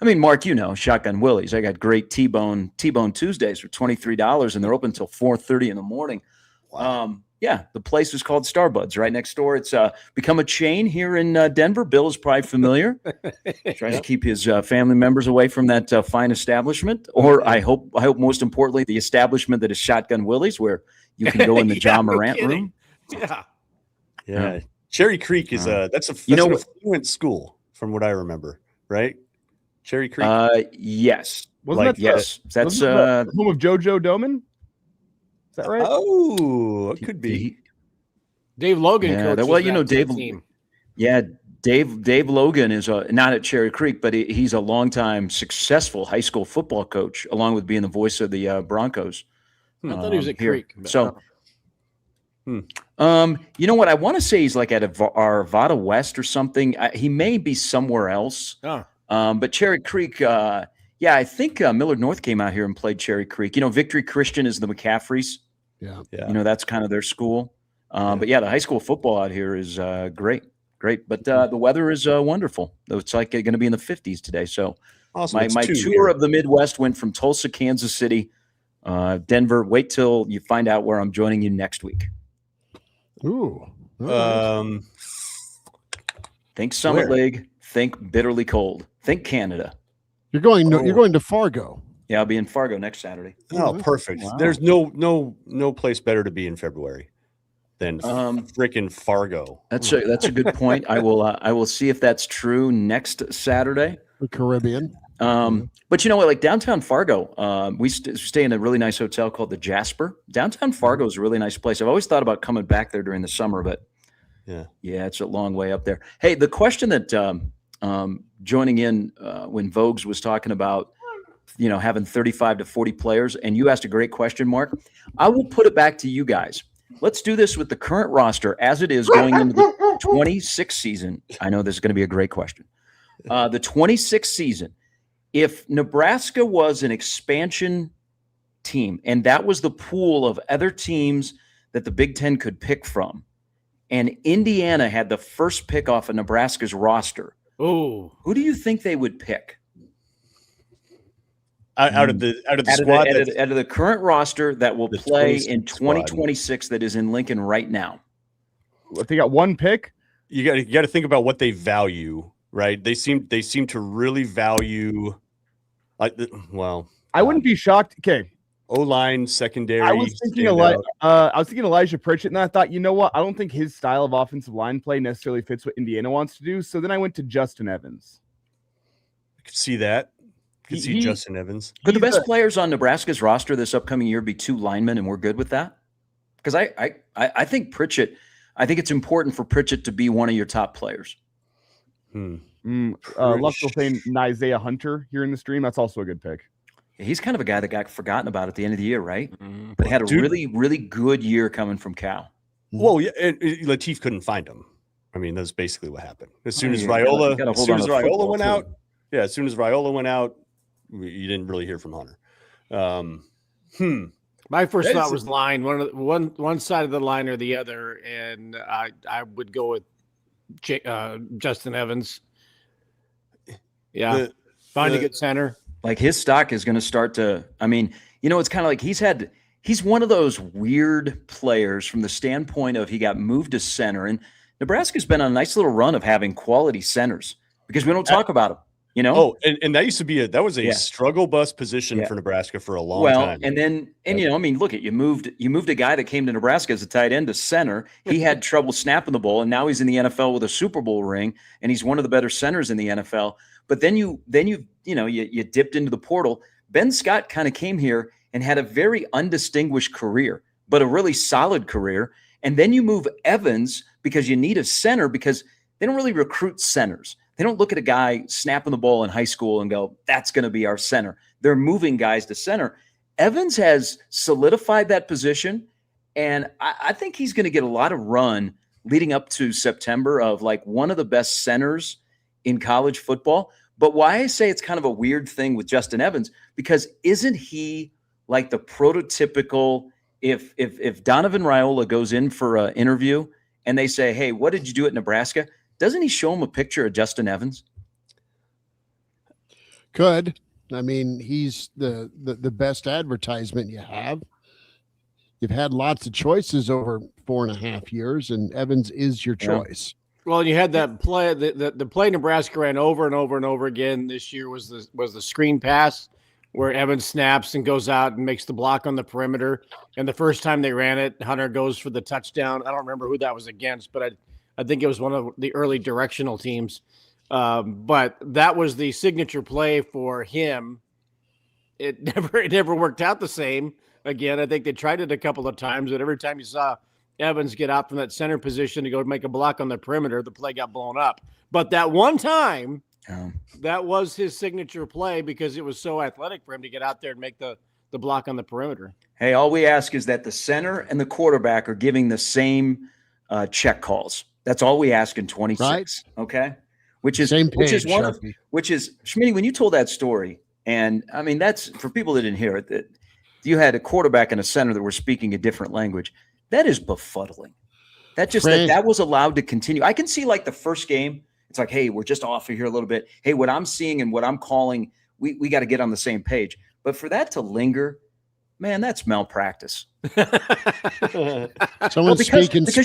Mark, Shotgun Willie's, I got great T-Bone Tuesdays for $23 and they're open until 4:30 in the morning. Wow. Yeah, the place is called Starbuds right next door. It's become a chain here in Denver. Bill is probably familiar. Tries to keep his family members away from that fine establishment. Or I hope most importantly, the establishment that is Shotgun Willie's, where you can go in the John Morant room. Yeah. Cherry Creek is that's an affluent school from what I remember, right? Cherry Creek. That's Yes. That's the home of JoJo Doleman. Is that right? Oh, it could be. Dave Logan. Yeah, Dave. Team. Yeah, Dave Logan is not at Cherry Creek, but he's a longtime successful high school football coach, along with being the voice of the Broncos. I thought he was at here. Creek. So, you know what? I want to say he's like at Arvada West or something. He may be somewhere else. Oh. But Cherry Creek. I think Millard North came out here and played Cherry Creek. Victory Christian is the McCaffreys. Yeah. That's kind of their school. But the high school football out here is great. But the weather is wonderful. It's like going to be in the 50s today. So awesome. my tour of the Midwest went from Tulsa, Kansas City, Denver. Wait till you find out where I'm joining you next week. Ooh. Think Summit League. Think bitterly cold. Think Canada. You're going to Fargo. Yeah, I'll be in Fargo next Saturday. Oh, perfect. Wow. There's no place better to be in February than freaking Fargo. That's a good point. I will see if that's true next Saturday. The Caribbean. But you know what? Like downtown Fargo, we stay in a really nice hotel called the Jasper. Downtown Fargo is a really nice place. I've always thought about coming back there during the summer, but yeah, it's a long way up there. Hey, the question that joining in when Vogues was talking about, having 35 to 40 players, and you asked a great question, Mark. I will put it back to you guys. Let's do this with the current roster as it is going into the 26th season. I know this is going to be a great question. The 26th season, if Nebraska was an expansion team, and that was the pool of other teams that the Big Ten could pick from. And Indiana had the first pick off of Nebraska's roster. Oh, who do you think they would pick? Out of the squad, out of the current roster that will play in 2026 that is in Lincoln right now. If they got one pick, you got to think about what they value, right? They seem to really value. I wouldn't be shocked. Okay, O-line, secondary. I was thinking Elijah Pritchett, and then I thought, you know what? I don't think his style of offensive line play necessarily fits what Indiana wants to do. So then I went to Justin Evans. I could see that. I could see Justin Evans. Could the best players on Nebraska's roster this upcoming year be 2 linemen, and we're good with that? Because I think Pritchett. I think it's important for Pritchett to be one of your top players. Luck's saying Isaiah Hunter here in the stream. That's also a good pick. Yeah, he's kind of a guy that got forgotten about at the end of the year, right? But had a really, really good year coming from Cal. Well, yeah, Latif couldn't find him. I mean, that's basically what happened. As soon as Raiola went out, as soon as Raiola went out, you didn't really hear from Hunter. My first thought was line, one side of the line or the other, and I would go with Justin Evans. Yeah, find a good center. Like his stock is going to start to. I mean, it's kind of like he's one of those weird players from the standpoint of he got moved to center, and Nebraska's been on a nice little run of having quality centers because we don't talk about them. Oh, and that used to be a struggle bus position for Nebraska for a long time. And then look at you moved a guy that came to Nebraska as a tight end to center. He had trouble snapping the ball, and now he's in the NFL with a Super Bowl ring, and he's one of the better centers in the NFL. But then you dipped into the portal. Ben Scott kind of came here and had a very undistinguished career, but a really solid career. And then you move Evans because you need a center because they don't really recruit centers. They don't look at a guy snapping the ball in high school and go, that's going to be our center. They're moving guys to center. Evans has solidified that position, and I think he's going to get a lot of run leading up to September of like one of the best centers in college football. But why I say it's kind of a weird thing with Justin Evans, because isn't he like the prototypical, if Donovan Raiola goes in for an interview and they say, hey, what did you do at Nebraska? Doesn't he show him a picture of Justin Evans? Could. I mean, he's the best advertisement you have. You've had lots of choices over 4.5 years, and Evans is your choice. Well, and you had that play, the play Nebraska ran over and over and over again this year was the screen pass where Evans snaps and goes out and makes the block on the perimeter. And the first time they ran it, Hunter goes for the touchdown. I don't remember who that was against, but I think it was one of the early directional teams. But that was the signature play for him. It never worked out the same. Again, I think they tried it a couple of times, but every time you saw Evans get out from that center position to go make a block on the perimeter, the play got blown up. But that one time, that was his signature play because it was so athletic for him to get out there and make the block on the perimeter. Hey, all we ask is that the center and the quarterback are giving the same check calls. That's all we ask in 26. Right. Okay. Which is Schmidt, when you told that story, and I mean, that's for people that didn't hear it, that you had a quarterback and a center that were speaking a different language. That is befuddling. That was allowed to continue. I can see like the first game. It's like, hey, we're just off here a little bit. Hey, what I'm seeing and what I'm calling, we got to get on the same page. But for that to linger, man, that's malpractice. Because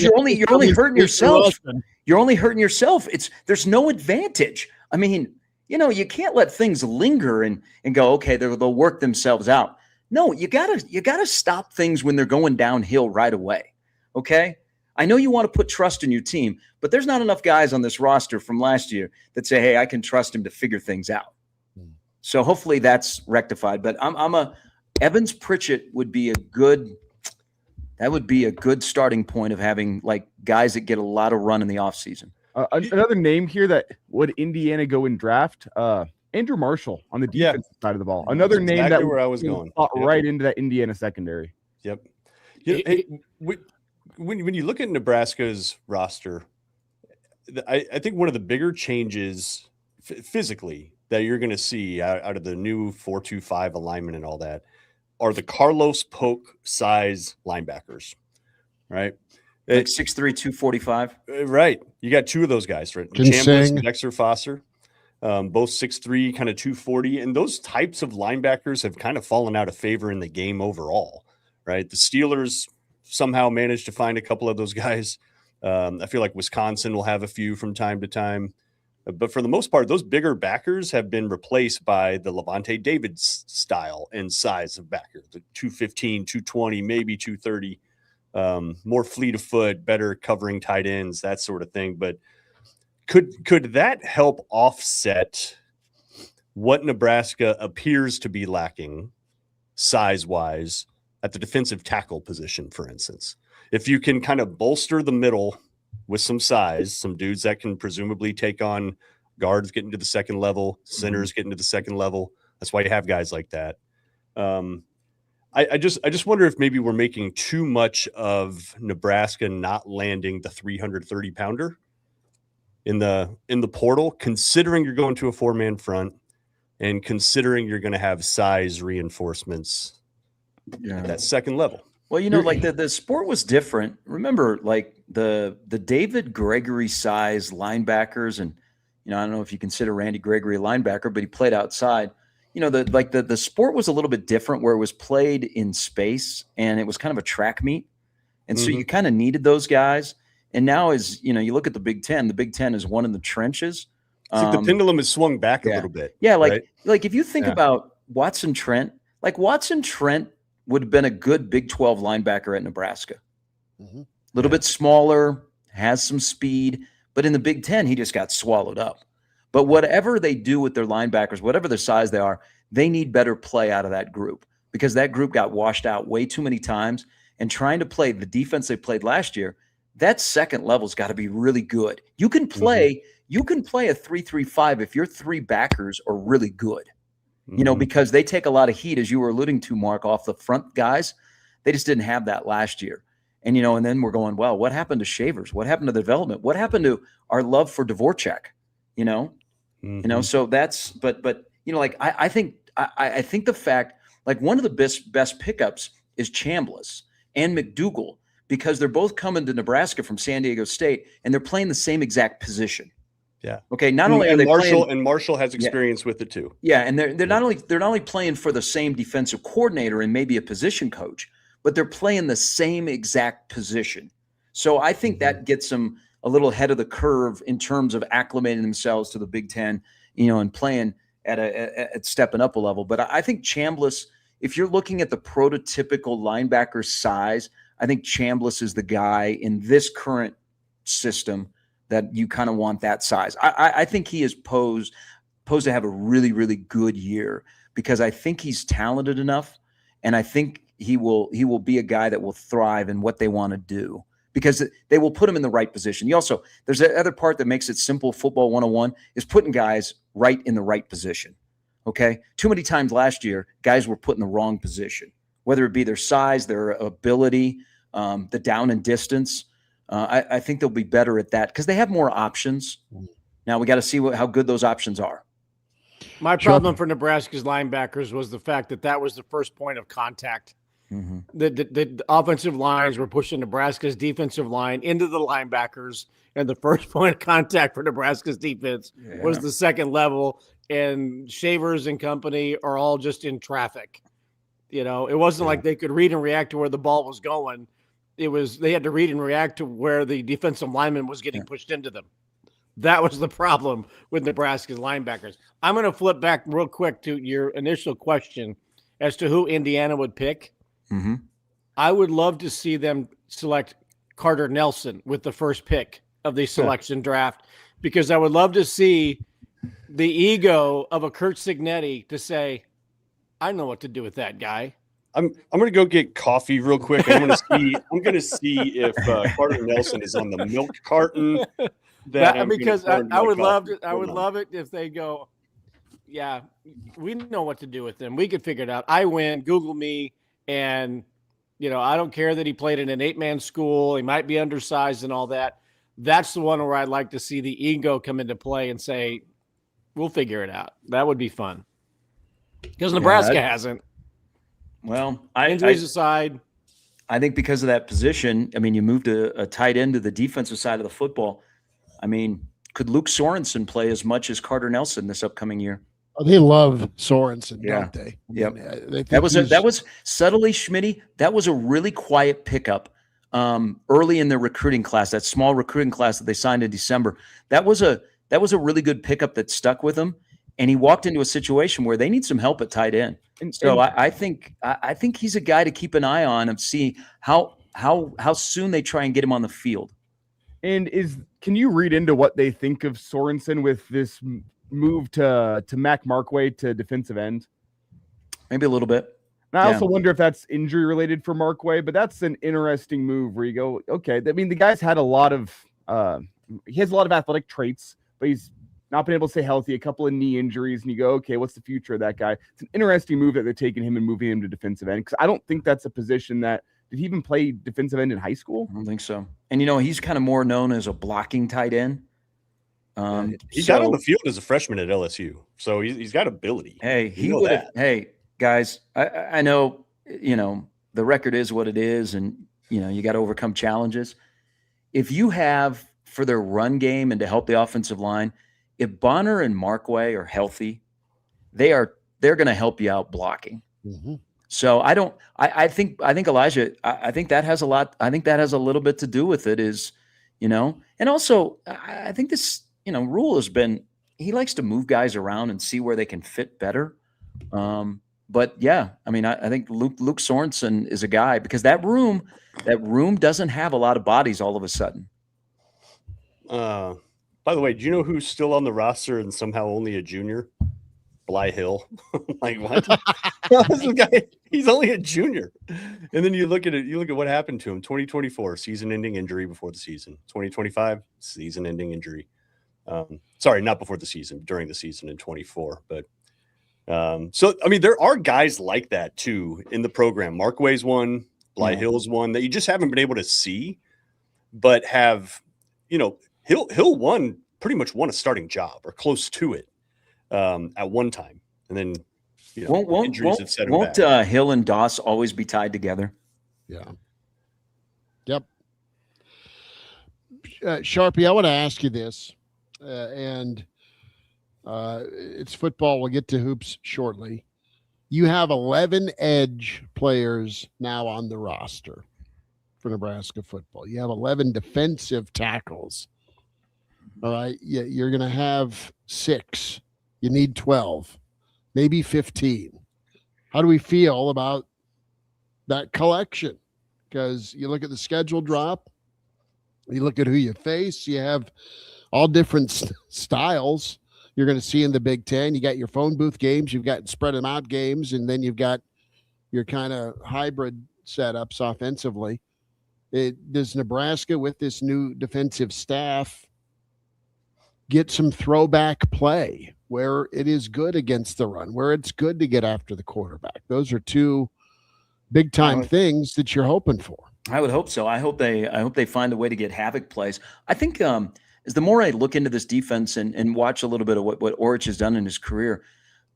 you're only hurting yourself. You're only hurting yourself. There's no advantage. I mean, you can't let things linger and go, okay, they'll work themselves out. No, you gotta stop things when they're going downhill right away. Okay. I know you want to put trust in your team, but there's not enough guys on this roster from last year that say, hey, I can trust him to figure things out. So hopefully that's rectified. But Evans Pritchett would be a good starting point of having like guys that get a lot of run in the offseason. Another name here that would Indiana go and draft, Andrew Marshall on the defensive side of the ball. Another name that where I was going right into that Indiana secondary. Yep. When you look at Nebraska's roster, I think one of the bigger changes physically that you're going to see out of the new 4-2-5 alignment and all that are the Carlos Polk size linebackers, right? Like 6'3", 245. Right. You got two of those guys, right? Can Chambliss sing. and Dexter Foster, both 6'3", kind of 240. And those types of linebackers have kind of fallen out of favor in the game overall, right? The Steelers somehow managed to find a couple of those guys. I feel like Wisconsin will have a few from time to time. But for the most part, those bigger backers have been replaced by the Levante David style and size of backer, the 215, 220, maybe 230, more fleet of foot, better covering tight ends, that sort of thing. But could that help offset what Nebraska appears to be lacking size-wise at the defensive tackle position, for instance? If you can kind of bolster the middle with some size, some dudes that can presumably take on guards getting to the second level, centers getting to the second level. That's why you have guys like that. I just wonder if maybe we're making too much of Nebraska not landing the 330 pounder in the portal, considering you're going to a 4-man front and considering you're going to have size reinforcements at that second level. Well, like the sport was different. Remember, like the David Gregory size linebackers, and I don't know if you consider Randy Gregory a linebacker, but he played outside. The sport was a little bit different, where it was played in space and it was kind of a track meet, and so you kind of needed those guys. And now, as you look at the Big Ten, is one in the trenches. The pendulum has swung back a little bit. Yeah, right? like if you think about Watson Trent, would have been a good Big 12 linebacker at Nebraska. A little bit smaller, has some speed, but in the Big Ten, he just got swallowed up. But whatever they do with their linebackers, whatever their size they are, they need better play out of that group, because that group got washed out way too many times. And trying to play the defense they played last year, that second level's got to be really good. You can play a 3-3-5 if your three backers are really good. Because they take a lot of heat, as you were alluding to, Mark, off the front guys. They just didn't have that last year. And, and then we're going, well, what happened to Shavers? What happened to the development? What happened to our love for Dvorak? So that's, I think the fact, like, one of the best pickups is Chambliss and McDougal, because they're both coming to Nebraska from San Diego State and they're playing the same exact position. Yeah. Okay. Not only are they Marshall has experience with it too. Yeah, and they're not only playing for the same defensive coordinator and maybe a position coach, but they're playing the same exact position. So I think that gets them a little ahead of the curve in terms of acclimating themselves to the Big Ten, and playing at stepping up a level. But I think Chambliss, if you're looking at the prototypical linebacker size, I think Chambliss is the guy in this current system that you kind of want that size. I think he is posed to have a really, really good year, because I think he's talented enough, and I think he will be a guy that will thrive in what they want to do, because they will put him in the right position. There's the other part that makes it simple football 101 is putting guys right in the right position. Okay. Too many times last year, guys were put in the wrong position, whether it be their size, their ability, the down and distance. I think they'll be better at that because they have more options. Now we got to see how good those options are. My problem for Nebraska's linebackers was the fact that was the first point of contact. The offensive lines were pushing Nebraska's defensive line into the linebackers, and the first point of contact for Nebraska's defense was the second level, and Shavers and company are all just in traffic. It wasn't like they could read and react to where the ball was going. They had to read and react to where the defensive lineman was getting pushed into them. That was the problem with Nebraska's linebackers. I'm going to flip back real quick to your initial question as to who Indiana would pick. I would love to see them select Carter Nelson with the first pick of the selection draft, because I would love to see the ego of a Kurt Cignetti to say, I know what to do with that guy. I'm going to go get coffee real quick. I'm going to see if Carter Nelson is on the milk carton. Because I would love it if they go, yeah, we know what to do with him. We could figure it out. I win. Google me. And, I don't care that he played in an 8-man school. He might be undersized and all that. That's the one where I'd like to see the ego come into play and say, we'll figure it out. That would be fun. Because Nebraska hasn't. Well, injuries aside, I think because of that position, I mean, you moved a tight end to the defensive side of the football. I mean, could Luke Sorensen play as much as Carter Nelson this upcoming year? Oh, they love Sorensen, don't they? Yep. That was subtly Schmitty. That was a really quiet pickup early in their recruiting class, that small recruiting class that they signed in December. That was a really good pickup that stuck with him. And he walked into a situation where they need some help at tight end. So I think he's a guy to keep an eye on and see how soon they try and get him on the field. And can you read into what they think of Sorensen with this move to Mac Markway to defensive end? Maybe a little bit. And I also wonder if that's injury related for Markway, but that's an interesting move where you go, okay. I mean, the guy's had he has a lot of athletic traits, but he's not been able to stay healthy, a couple of knee injuries, and you go, okay, what's the future of that guy? It's an interesting move that they're taking him and moving him to defensive end, because I don't think that's a position that – did he even play defensive end in high school? I don't think so. And, he's kind of more known as a blocking tight end. He got on the field as a freshman at LSU, so he's got ability. Hey, he would have – hey, guys, I know, the record is what it is, and, you got to overcome challenges. If you have, for their run game and to help the offensive line – if Bonner and Markway are healthy, they're going to help you out blocking. Mm-hmm. So I think Elijah, I think that has a lot. I think that has a little bit to do with it is, and also I think this, Rule has been, he likes to move guys around and see where they can fit better. But yeah, I mean, I think Luke Sorensen is a guy because that room doesn't have a lot of bodies all of a sudden. By the way, do you know who's still on the roster and somehow only a junior? Bly Hill. Like what? This guy, he's only a junior. And then you look at what happened to him. 2024, season-ending injury before the season. 2025, season-ending injury. Sorry, not before the season, during the season in 24. But so I mean, there are guys like that too in the program. Markway's one, Bly Hill's one that you just haven't been able to see, but have, Hill pretty much won a starting job or close to it at one time, and then injuries have set him back. Won't Hill and Doss always be tied together? Yeah. Yep. Sharpie, I want to ask you this, and it's football. We'll get to hoops shortly. You have 11 edge players now on the roster for Nebraska football. You have 11 defensive tackles. All right. Yeah, you're going to have 6. You need 12, maybe 15. How do we feel about that collection? Because you look at the schedule drop, you look at who you face, you have all different styles you're going to see in the Big Ten. You got your phone booth games, you've got spread them out games, and then you've got your kind of hybrid setups offensively. Does Nebraska, with this new defensive staff, get some throwback play where it is good against the run, where it's good to get after the quarterback? Those are two big time things that you're hoping for. I would hope so. I hope they find a way to get havoc plays. I think as the more I look into this defense and watch a little bit of what Orich has done in his career,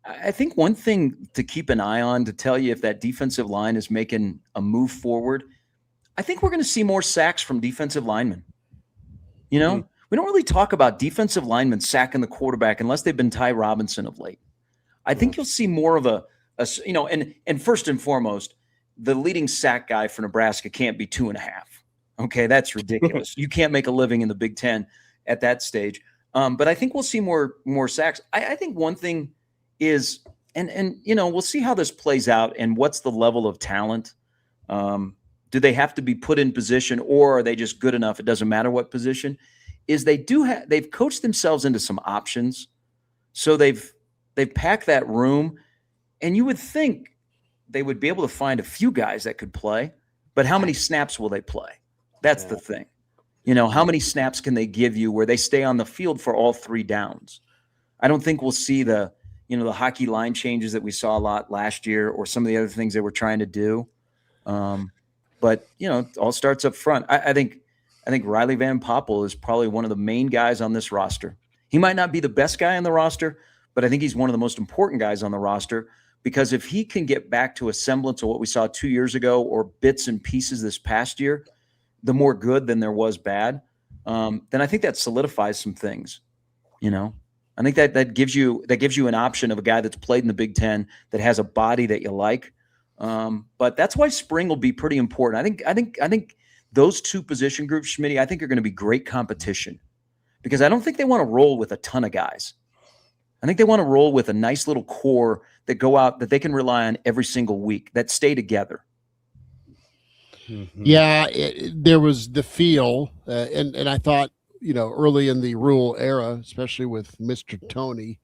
I think one thing to keep an eye on to tell you if that defensive line is making a move forward, I think we're going to see more sacks from defensive linemen. We don't really talk about defensive linemen sacking the quarterback unless they've been Ty Robinson of late. I think you'll see more of and first and foremost, the leading sack guy for Nebraska can't be 2.5. Okay, that's ridiculous. You can't make a living in the Big Ten at that stage. But I think we'll see more sacks. I think one thing is, and we'll see how this plays out and what's the level of talent. Do they have to be put in position, or are they just good enough? It doesn't matter what position. Is they've coached themselves into some options. So they've packed that room, and you would think they would be able to find a few guys that could play, but how many snaps will they play? That's the thing. How many snaps can they give you where they stay on the field for all 3 downs? I don't think we'll see the hockey line changes that we saw a lot last year, or some of the other things they were trying to do. But it all starts up front. I think Riley Van Poppel is probably one of the main guys on this roster. He might not be the best guy on the roster, but I think he's one of the most important guys on the roster. because if he can get back to a semblance of what we saw 2 years ago or bits and pieces this past year, the more good than there was bad, then I think that solidifies some things, I think that gives you an option of a guy that's played in the Big Ten that has a body that you like. But that's why spring will be pretty important. I think those two position groups, Schmidt, I think are going to be great competition, because I don't think they want to roll with a ton of guys. I think they want to roll with a nice little core that go out that they can rely on every single week, that stay together. Mm-hmm. Yeah, there was the feel, and I thought, early in the Rule era, especially with Mr. Tony,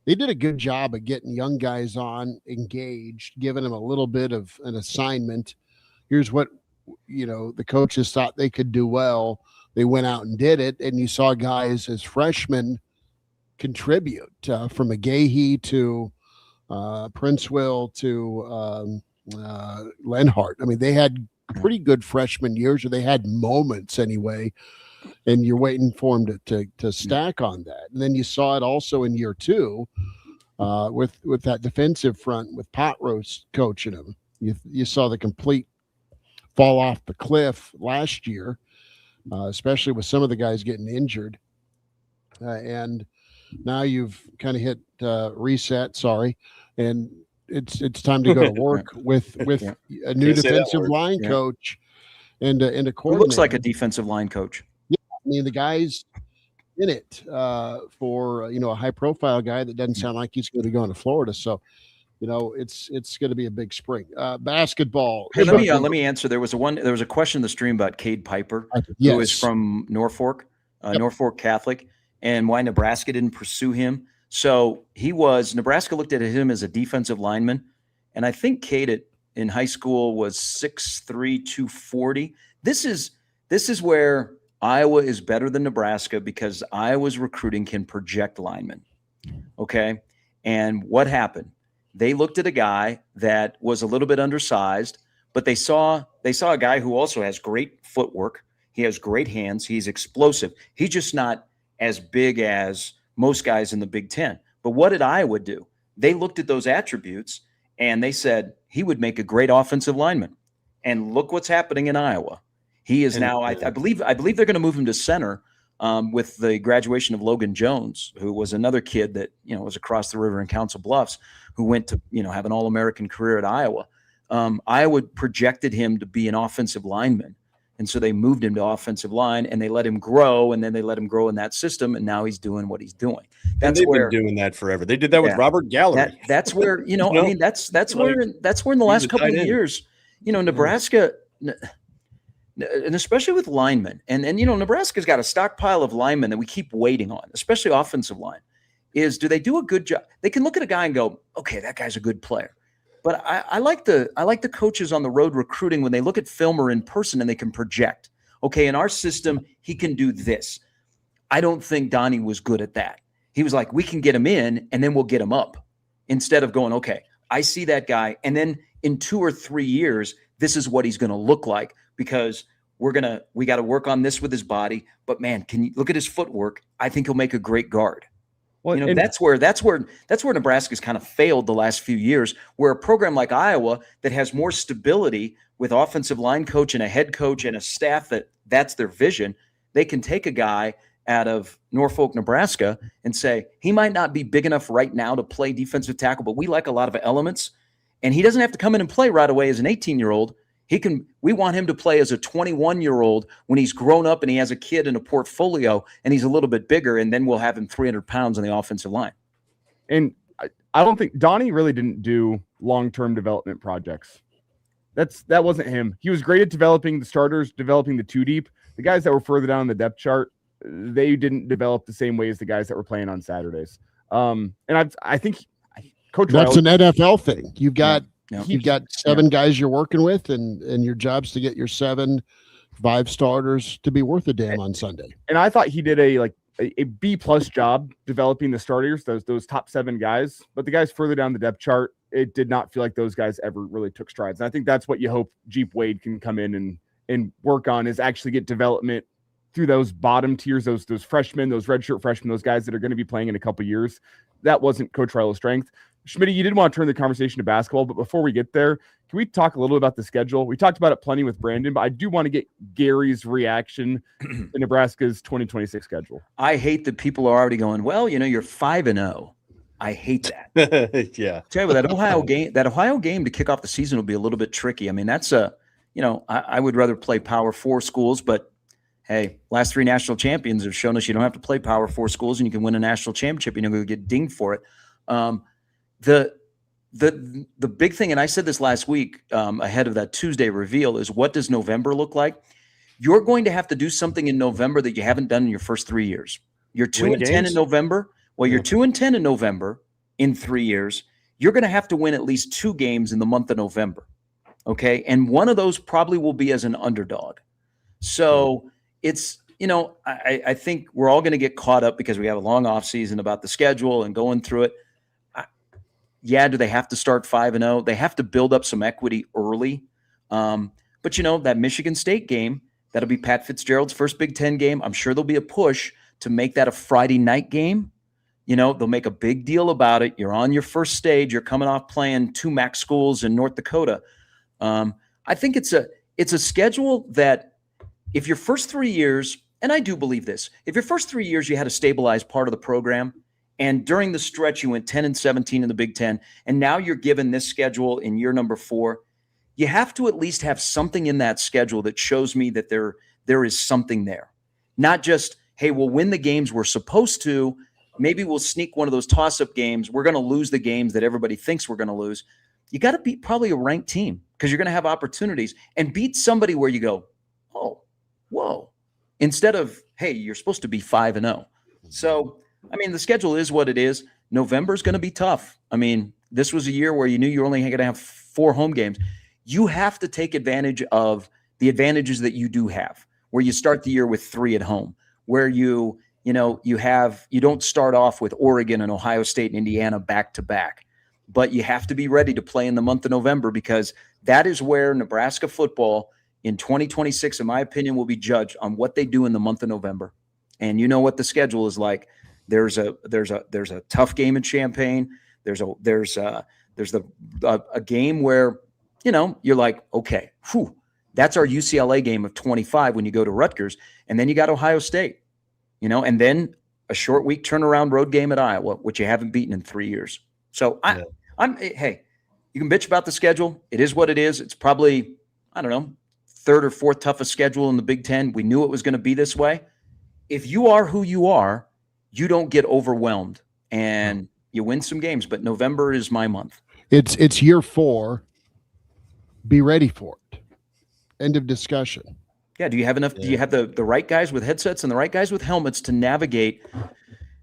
they did a good job of getting young guys on, engaged, giving them a little bit of an assignment. Here's what, the coaches thought they could do well. They went out and did it, and you saw guys as freshmen contribute, from McGahee to Princeville to Lenhart. I mean, they had pretty good freshman years, or they had moments anyway, and you're waiting for them to stack on that. And then you saw it also in year two with that defensive front with Potrose coaching them. You saw the complete fall off the cliff last year, especially with some of the guys getting injured. And now you've kind of hit reset, and it's time to go to work with a new defensive line coach and a coordinator. Who looks like a defensive line coach. Yeah, I mean, the guy's in it for a high profile guy that doesn't sound like he's going to be going to Florida. So, it's going to be a big spring. Basketball. Hey, let me answer. There was a question in the stream about Cade Piper, who is from Norfolk, Norfolk Catholic, and why Nebraska didn't pursue him. So Nebraska looked at him as a defensive lineman. And I think Cade in high school was 6'3", 240. This is where Iowa is better than Nebraska, because Iowa's recruiting can project linemen. Okay. And what happened? They looked at a guy that was a little bit undersized, but they saw a guy who also has great footwork. He has great hands. He's explosive. He's just not as big as most guys in the Big Ten. But what did Iowa do? They looked at those attributes and they said he would make a great offensive lineman. And look what's happening in Iowa. He is now, I believe they're going to move him to center with the graduation of Logan Jones, who was another kid that, was across the river in Council Bluffs, who went to, have an All-American career at Iowa. Iowa projected him to be an offensive lineman. And so they moved him to offensive line, and they let him grow, and then they let him grow in that system, and now he's doing what he's doing. They've been doing that forever. They did that with Robert Gallery. That's where, I mean, that's where in the last couple of years, Nebraska, and especially with linemen, and Nebraska's got a stockpile of linemen that we keep waiting on, especially offensive line, do they do a good job? They can look at a guy and go, okay, that guy's a good player. But I like the coaches on the road recruiting when they look at film or in person and they can project. Okay, in our system, he can do this. I don't think Donnie was good at that. He was like, we can get him in and then we'll get him up. Instead of going, okay, I see that guy, and then in 2 or 3 years, this is what he's going to look like, because we got to work on this with his body. But man, can you look at his footwork? I think he'll make a great guard. Well, that's where Nebraska's kind of failed the last few years, where a program like Iowa that has more stability with offensive line coach and a head coach and a staff that's their vision, they can take a guy out of Norfolk, Nebraska and say, he might not be big enough right now to play defensive tackle, but we like a lot of elements, and he doesn't have to come in and play right away as an 18-year-old. We want him to play as a 21-year-old when he's grown up and he has a kid in a portfolio and he's a little bit bigger, and then we'll have him 300 pounds on the offensive line. And I don't think Donnie really didn't do long-term development projects. That wasn't him. He was great at developing the starters, developing the two deep. The guys that were further down the depth chart, they didn't develop the same way as the guys that were playing on Saturdays. And I think Coach that's Riley, an NFL thing. You've got seven guys you're working with, and your job's to get your 7-5 starters to be worth a damn on Sunday. And I thought he did a B+ job developing the starters, those top 7 guys. But the guys further down the depth chart, it did not feel like those guys ever really took strides. And I think that's what you hope Jeep Wade can come in and work on, is actually get development through those bottom tiers, those freshmen, those redshirt freshmen, those guys that are going to be playing in a couple years. That wasn't Coach Riley's strength. Schmidt, you did want to turn the conversation to basketball, but before we get there, can we talk a little about the schedule? We talked about it plenty with Brandon, but I do want to get Gary's reaction to Nebraska's 2026 schedule. I hate that people are already going, well, you're 5-0. I hate that. Yeah. Tell you what, that Ohio game to kick off the season will be a little bit tricky. I mean, that's I would rather play Power 4 schools, but hey, last 3 national champions have shown us you don't have to play Power 4 schools and you can win a national championship. You're going to get dinged for it. The big thing, and I said this last week ahead of that Tuesday reveal, is what does November look like? You're going to have to do something in November that you haven't done in your first 3 years. You're 2-10 in November. Well, you're 2-10 in November in 3 years. You're going to have to win at least 2 games in the month of November. Okay. And one of those probably will be as an underdog. So it's, I think we're all going to get caught up because we have a long off season about the schedule and going through it. Do they have to start 5-0? They have to build up some equity early. But that Michigan State game, that'll be Pat Fitzgerald's first Big Ten game. I'm sure there'll be a push to make that a Friday night game. They'll make a big deal about it. You're on your first stage. You're coming off playing 2 MAC schools in North Dakota. I think it's a schedule that if your first 3 years, and I do believe this, if your first 3 years you had a stabilized part of the program, and during the stretch you went 10-17 in the Big Ten, and now you're given this schedule in year number 4, you have to at least have something in that schedule that shows me that there is something there. Not just, hey, we'll win the games we're supposed to. Maybe we'll sneak one of those toss-up games. We're going to lose the games that everybody thinks we're going to lose. You got to beat probably a ranked team because you're going to have opportunities, and beat somebody where you go, oh, whoa, instead of, hey, you're supposed to be 5-0. So, I mean, the schedule is what it is. November is going to be tough. I mean, this was a year where you knew you were only going to have 4 home games. You have to take advantage of the advantages that you do have, where you start the year with 3 at home, where you don't start off with Oregon and Ohio State and Indiana back to back, but you have to be ready to play in the month of November, because that is where Nebraska football in 2026, in my opinion, will be judged on what they do in the month of November. And you know what the schedule is like. There's a tough game in Champaign. There's a game where, you're like, okay, that's our UCLA game of 25 when you go to Rutgers, and then you got Ohio State, and then a short week turnaround road game at Iowa, which you haven't beaten in 3 years. So hey, you can bitch about the schedule. It is what it is. It's probably, I don't know, 3rd or 4th toughest schedule in the Big Ten. We knew it was going to be this way. If you are who you are, you don't get overwhelmed and you win some games, but November is my month. It's year 4. Be ready for it. End of discussion. Yeah. Do you have enough? Yeah. Do you have the right guys with headsets and the right guys with helmets to navigate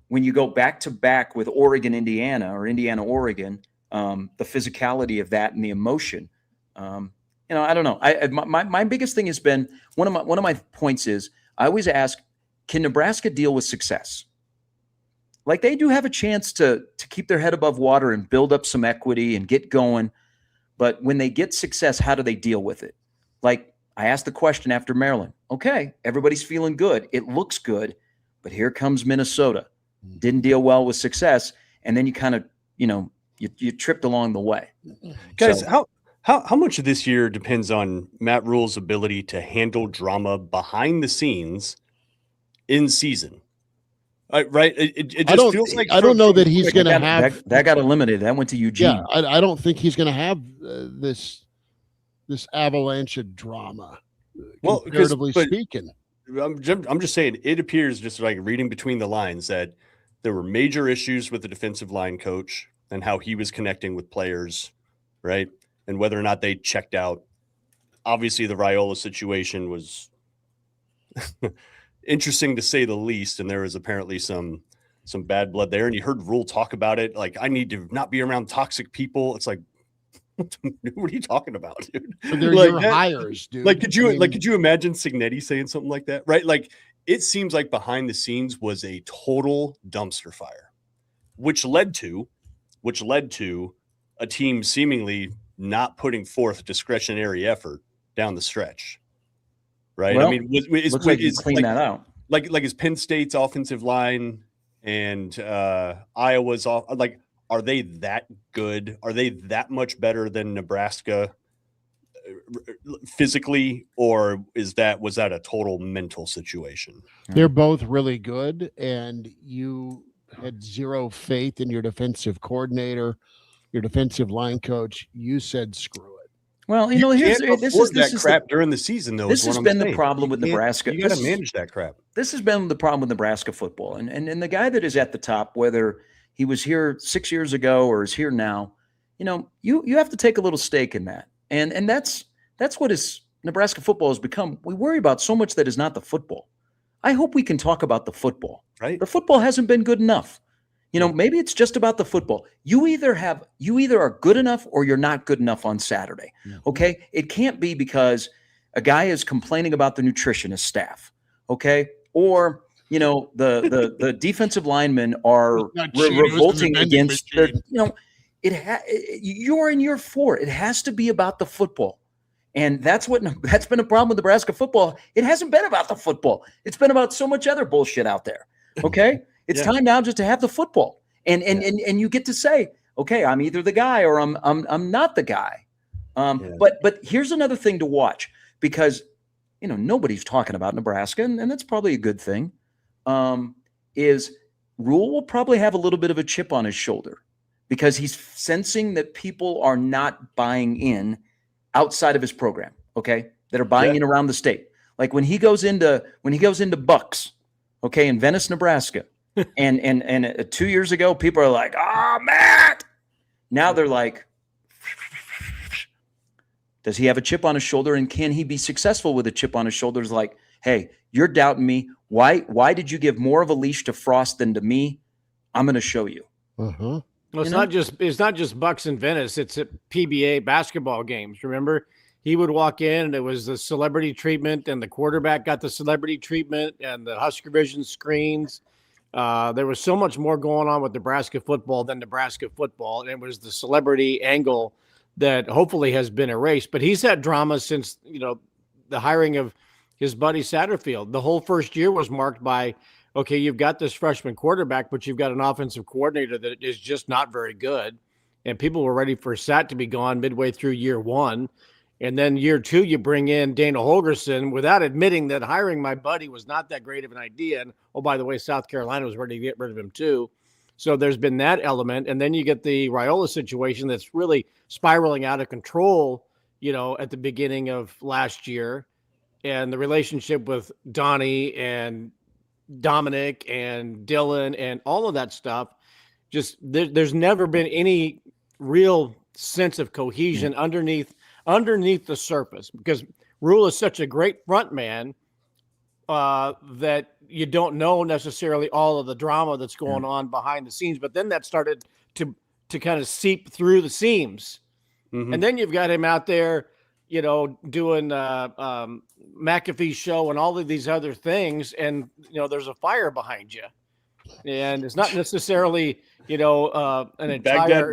when you go back to back with Oregon, Indiana, or Indiana, Oregon, the physicality of that and the emotion? I don't know. My biggest thing has been one of my points is I always ask, can Nebraska deal with success? Like, they do have a chance to keep their head above water and build up some equity and get going. But when they get success, how do they deal with it? Like, I asked the question after Maryland. Okay, everybody's feeling good. It looks good. But here comes Minnesota. Didn't deal well with success. And then you kind of, you tripped along the way. Guys, so, how much of this year depends on Matt Rule's ability to handle drama behind the scenes in season? Right? It just feels like I don't know that he's going to have that got eliminated. That went to Eugene. Yeah, I don't think he's going to have this avalanche of drama. Well, comparatively speaking, I'm just saying, it appears, just like reading between the lines, that there were major issues with the defensive line coach and how he was connecting with players, right? And whether or not they checked out. Obviously, the Raiola situation was interesting to say the least, and there was apparently some bad blood there. And you heard Rule talk about it, like, I need to not be around toxic people. It's like, what are you talking about, dude? They're like, your hires, dude. Like, could you imagine Signetti saying something like that, right? Like, it seems like behind the scenes was a total dumpster fire, which led to a team seemingly not putting forth discretionary effort down the stretch. Right. Well, I mean, looks like you clean that out. Like is Penn State's offensive line and Iowa's off, like are they that good? Are they that much better than Nebraska physically, or was that a total mental situation? They're both really good, and you had zero faith in your defensive coordinator, your defensive line coach. You said screw it. Well, You here's can't this afford is that crap during the season, though. This is what has I'm been the saying. problem with Nebraska. You got to manage that crap. This has been the problem with Nebraska football, and the guy that is at the top, whether he was here 6 years ago or is here now, you have to take a little stake in that, and that's what is Nebraska football has become. We worry about so much that is not the football. I hope we can talk about the football. Right, the football hasn't been good enough. Maybe it's just about the football. You either are good enough or you're not good enough on Saturday. Okay. It can't be because a guy is complaining about the nutritionist staff. Okay. Or, the defensive linemen are revolting against you're in year 4. It has to be about the football. And that's been a problem with Nebraska football. It hasn't been about the football. It's been about so much other bullshit out there. Okay. It's time now just to have the football, and you get to say, okay, I'm either the guy or I'm not the guy. But here's another thing to watch, because nobody's talking about Nebraska, and that's probably a good thing. Is Rule will probably have a little bit of a chip on his shoulder because he's sensing that people are not buying in outside of his program. Okay, that are buying in around the state. Like when he goes into Bucks, okay, in Venice, Nebraska. And 2 years ago, people are like, "Oh, Matt." Now they're like, does he have a chip on his shoulder, and can he be successful with a chip on his shoulder? It's like, hey, you're doubting me. Why did you give more of a leash to Frost than to me? I'm going to show you. Well, it's not just Bucks in Venice. It's at PBA basketball games. Remember, he would walk in, and it was the celebrity treatment, and the quarterback got the celebrity treatment, and the Husker Vision screens. There was so much more going on with Nebraska football than Nebraska football, and it was the celebrity angle that hopefully has been erased. But he's had drama since the hiring of his buddy Satterfield. The whole first year was marked by, okay, you've got this freshman quarterback, but you've got an offensive coordinator that is just not very good, and people were ready for Sat to be gone midway through year 1. And then year 2, you bring in Dana Holgorsen without admitting that hiring my buddy was not that great of an idea. And, oh, by the way, South Carolina was ready to get rid of him too. So there's been that element. And then you get the Raiola situation that's really spiraling out of control, at the beginning of last year. And the relationship with Donnie and Dominic and Dylan and all of that stuff, just there's never been any real sense of cohesion underneath the surface, because Rule is such a great front man that you don't know necessarily all of the drama that's going on behind the scenes. But then that started to kind of seep through the seams. Mm-hmm. And then you've got him out there, doing McAfee's show and all of these other things. And, there's a fire behind you. And it's not necessarily, an entire.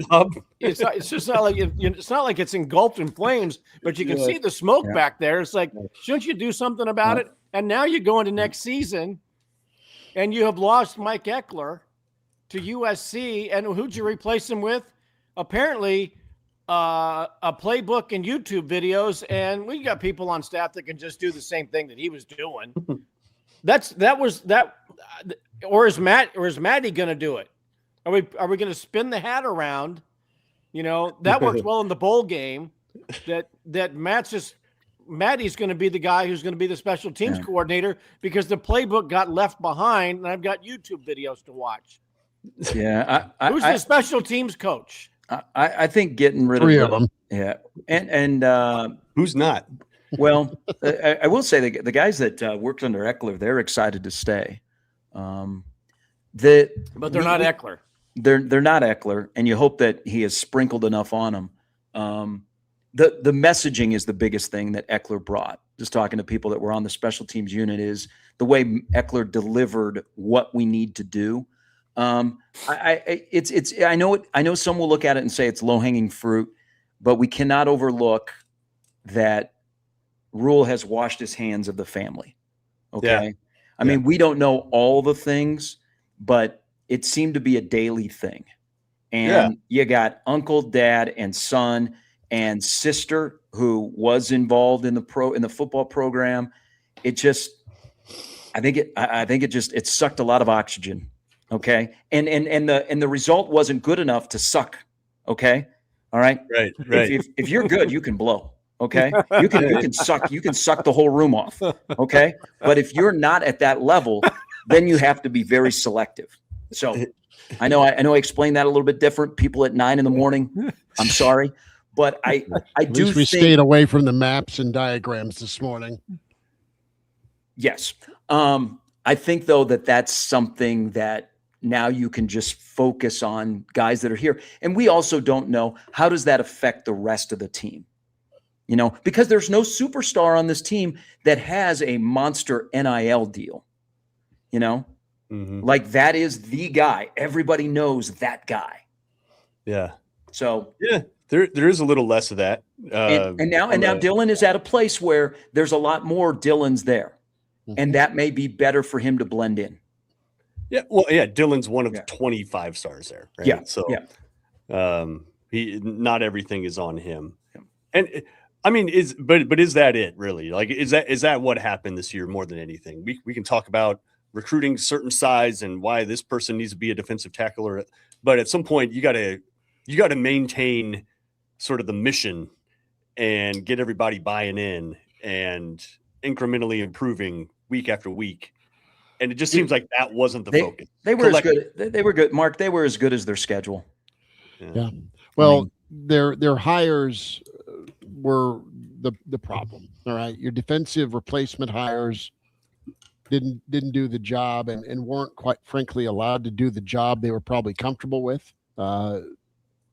It's just not like it's not like it's engulfed in flames, but you can see the smoke back there. It's like, shouldn't you do something about it? And now you go into next season, and you have lost Mike Eckler to USC, and who'd you replace him with? Apparently, a playbook and YouTube videos, and we got people on staff that can just do the same thing that he was doing. Or is Matty going to do it? Are we going to spin the hat around? That worked well in the bowl game. That Matty's going to be the guy who's going to be the special teams coordinator, because the playbook got left behind, and I've got YouTube videos to watch. Yeah, who's the special teams coach? I think getting rid three of them. Yeah, and who's not? Well, I will say the guys that worked under Eckler, they're excited to stay. But they're not Eckler. They're not Eckler, and you hope that he has sprinkled enough on them. The messaging is the biggest thing that Eckler brought. Just talking to people that were on the special teams unit, is the way Eckler delivered what we need to do. I know some will look at it and say it's low-hanging fruit, but we cannot overlook that Rule has washed his hands of the family. Okay. Yeah. I mean, we don't know all the things, but it seemed to be a daily thing. and you got uncle, dad, and son and sister who was involved in the football program. It just, I think it sucked a lot of oxygen. Okay. And the result wasn't good enough to suck. Okay. All right. Right. If you're good, you can blow. Okay. You can suck the whole room off. Okay. But if you're not at that level, then you have to be very selective. So I know I explained that a little bit different. People at 9 a.m, I'm sorry, but I do think stayed away from the maps and diagrams this morning. Yes. I think though that's something that now you can just focus on guys that are here. And we also don't know, how does that affect the rest of the team? You know, because there's no superstar on this team that has a monster NIL deal, you know, like that is the guy. Everybody knows that guy. Yeah. So there is a little less of that. And now Dylan is at a place where there's a lot more Dylans there, and that may be better for him to blend in. Yeah. Well, yeah. Dylan's one of 25 stars there. Right? Yeah. So, not everything is on him. Yeah. And I mean, is that it really? Like, is that what happened this year more than anything? We can talk about recruiting certain size and why this person needs to be a defensive tackler, but at some point you got to maintain sort of the mission and get everybody buying in and incrementally improving week after week. And it just seems like that wasn't the focus. They were as good. They were good, Mark. They were as good as their schedule. Yeah. Well, their hires were the problem. All right. Your defensive replacement hires didn't do the job and weren't, quite frankly, allowed to do the job they were probably comfortable with on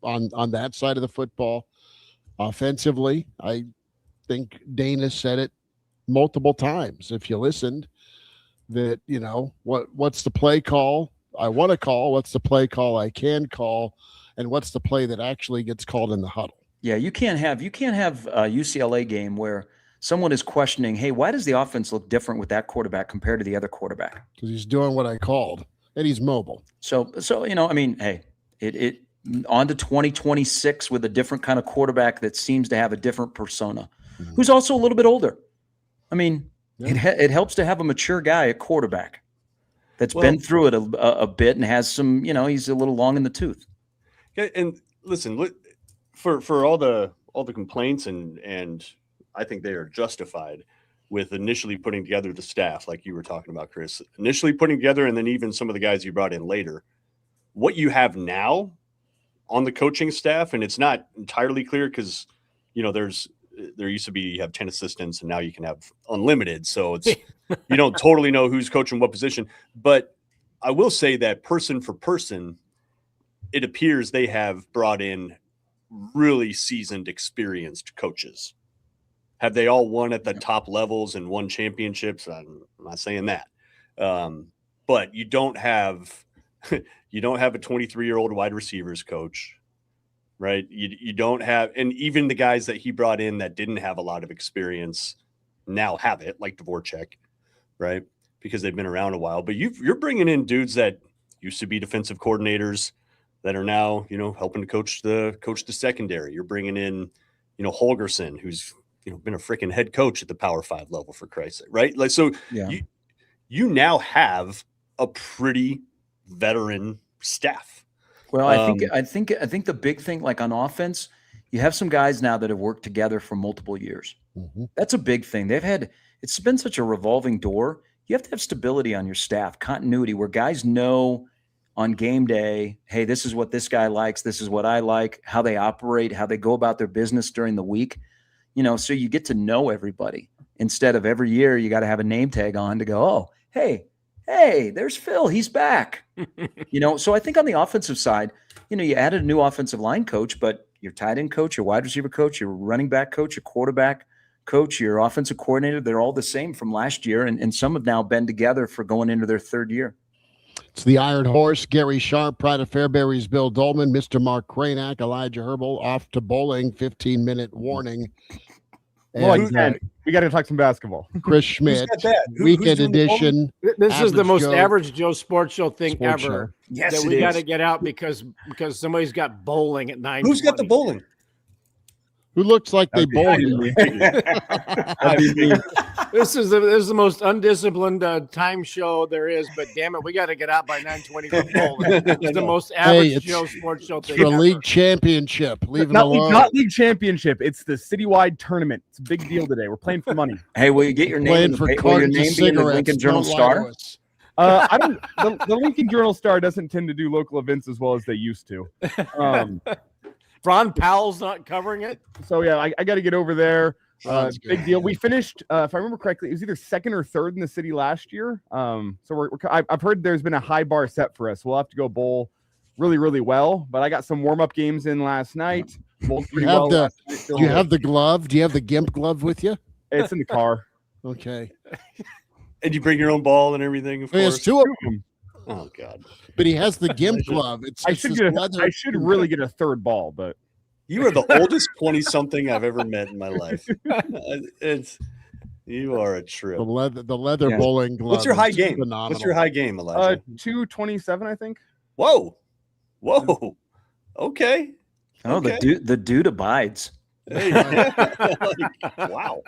that side of the football. Offensively, I think Dana said it multiple times, if you listened, that, you know, what's the play call I want to call, what's the play call I can call, and what's the play that actually gets called in the huddle. Yeah, you can't have a UCLA game where someone is questioning, hey, why does the offense look different with that quarterback compared to the other quarterback? Because he's doing what I called, and he's mobile. So you know, I mean, hey, it on to 2026 with a different kind of quarterback that seems to have a different persona, who's also a little bit older. I mean, it helps to have a mature guy at quarterback that's been through it a bit and has some, you know, he's a little long in the tooth. And listen, for all the complaints and I think they are justified with initially putting together the staff, like you were talking about, Chris, initially putting together, and then even some of the guys you brought in later. What you have now on the coaching staff, and it's not entirely clear because, you know, there used to be, you have 10 assistants and now you can have unlimited. So it's, you don't totally know who's coaching what position, but I will say that person for person, it appears they have brought in really seasoned, experienced coaches. Have they all won at the top levels and won championships? I'm not saying that. But you don't have a 23-year-old wide receivers coach, right? You don't have, and even the guys that he brought in that didn't have a lot of experience now have it, like Dvorak, right? Because they've been around a while. But you're bringing in dudes that used to be defensive coordinators that are now, you know, helping to coach the secondary. You're bringing in, you know, Holgerson, who's, you know, been a freaking head coach at the Power 5 level, for Christ's sake, right? Like, so you now have a pretty veteran staff. Well, I think the big thing, like on offense, you have some guys now that have worked together for multiple years. That's a big thing. It's been such a revolving door. You have to have stability on your staff, continuity, where guys know on game day, hey, this is what this guy likes, this is what I like, how they operate, how they go about their business during the week. You know, so you get to know everybody instead of every year you got to have a name tag on to go, oh, hey, there's Phil, he's back. You know, so I think on the offensive side, you know, you added a new offensive line coach, but your tight end coach, your wide receiver coach, your running back coach, your quarterback coach, your offensive coordinator, they're all the same from last year. And some have now been together for going into their third year. It's the Iron Horse, Gary Sharp, Pride of Fairbury's Bill Doleman, Mr. Mark Kraynak, Elijah Herbel, off to bowling, 15-minute warning. Well, And, again, we got to talk some basketball. Chris Schmidt, got that? weekend doing the edition. This is the Average most Joe average Joe sports show thing sports ever. show. Yes, that it we got to is. get out because somebody's got bowling at 9. Who's got the bowling? Who looks like they That'd be- bowled you? That'd be me. This is the most undisciplined time show there is. But damn it, we got to get out by 9:20 for bowling. It's the most average it's- Joe sports show It's thing the ever. league championship. Leave it alone. Not league championship. It's the citywide tournament. It's a big deal today. We're playing for money. Hey, will you get your name Playing in the, for will your cartons of name be in the cigarettes. Lincoln Journal Don't lie to Star? us. I don't. The Lincoln Journal Star doesn't tend to do local events as well as they used to. Ron Powell's not covering it. So yeah, I got to get over there. Ron's Big good. deal. We finished, if I remember correctly, it was either second or third in the city last year. So I've heard there's been a high bar set for us. We'll have to go bowl really, really well. But I got some warm up games in last night. Bowled pretty have well the- last night. Do you have the glove? Do you have the GIMP glove with you? It's in the car. Okay. And you bring your own ball and everything, of He has course. two of them, Oh God, but he has the GIMP glove. I should really get a third ball, but you are the oldest 20-something I've ever met in my life. You are a trip. the leather Yeah. bowling glove. What's your high is game? Phenomenal. What's your high game, Elijah? 227, I think. Whoa. Okay. Oh, Okay. the dude abides. Hey. Wow.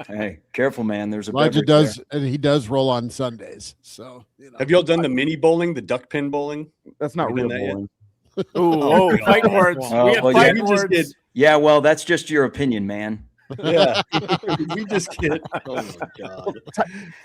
Hey, careful, man. There's a Elijah beverage does, there. and he does roll on Sundays. So Have y'all done the mini bowling, the duck pin bowling? That's not You done real that yet? bowling. Oh, fighting words. Oh, We had well, yeah, fighting we just words. did. Yeah, well, that's just your opinion, man. Yeah. We just get. Oh my God.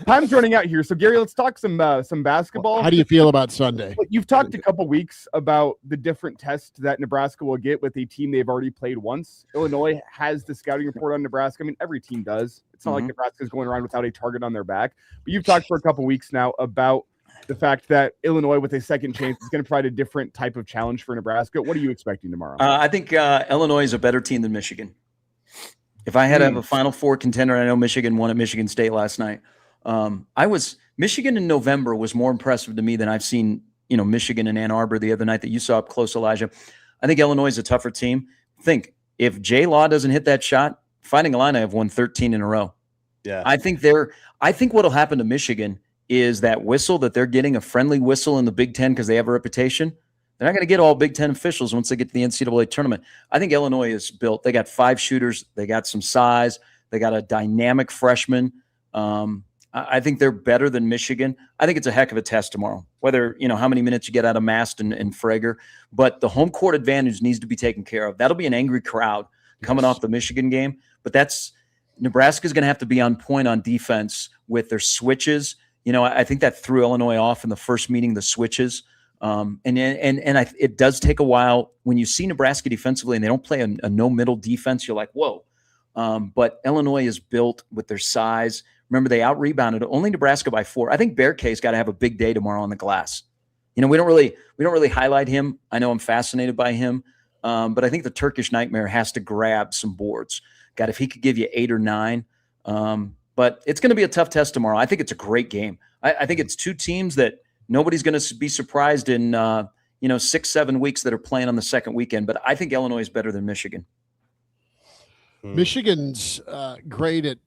Time's running out here. So Gary, let's talk some basketball. how do you feel about Sunday? You've talked a couple weeks about the different tests that Nebraska will get with a team they've already played once. Illinois has the scouting report on Nebraska. I mean, every team does. It's not like Nebraska's going around without a target on their back. But you've talked for a couple weeks now about the fact that Illinois, with a second chance, is going to provide a different type of challenge for Nebraska. What are you expecting tomorrow? I think Illinois is a better team than Michigan. If I had to have a Final Four contender, I know Michigan won at Michigan State last night. Michigan in November was more impressive to me than I've seen, Michigan and Ann Arbor the other night that you saw up close, Elijah. I think Illinois is a tougher team. Think if Jay Law doesn't hit that shot, Fighting Illini have won 13 in a row. Yeah. I think what'll happen to Michigan is that whistle that they're getting, a friendly whistle in the Big Ten because they have a reputation. They're not going to get all Big Ten officials once they get to the NCAA tournament. I think Illinois is built. They got 5 shooters. They got some size. They got a dynamic freshman. I think they're better than Michigan. I think it's a heck of a test tomorrow, whether, how many minutes you get out of Mast and Frager. But the home court advantage needs to be taken care of. That'll be an angry crowd coming off the Michigan game. But Nebraska's going to have to be on point on defense with their switches. I think that threw Illinois off in the first meeting, the switches. It does take a while when you see Nebraska defensively and they don't play a no middle defense. You're like, whoa. But Illinois is built with their size. Remember, they out rebounded only Nebraska by 4. I think Bear K's got to have a big day tomorrow on the glass. We don't really highlight him. I know I'm fascinated by him, but I think the Turkish Nightmare has to grab some boards. God, if he could give you 8 or 9. But it's going to be a tough test tomorrow. I think it's a great game. I think it's 2 teams that nobody's going to be surprised in 6-7 weeks that are playing on the second weekend. But I think Illinois is better than Michigan. Michigan's great at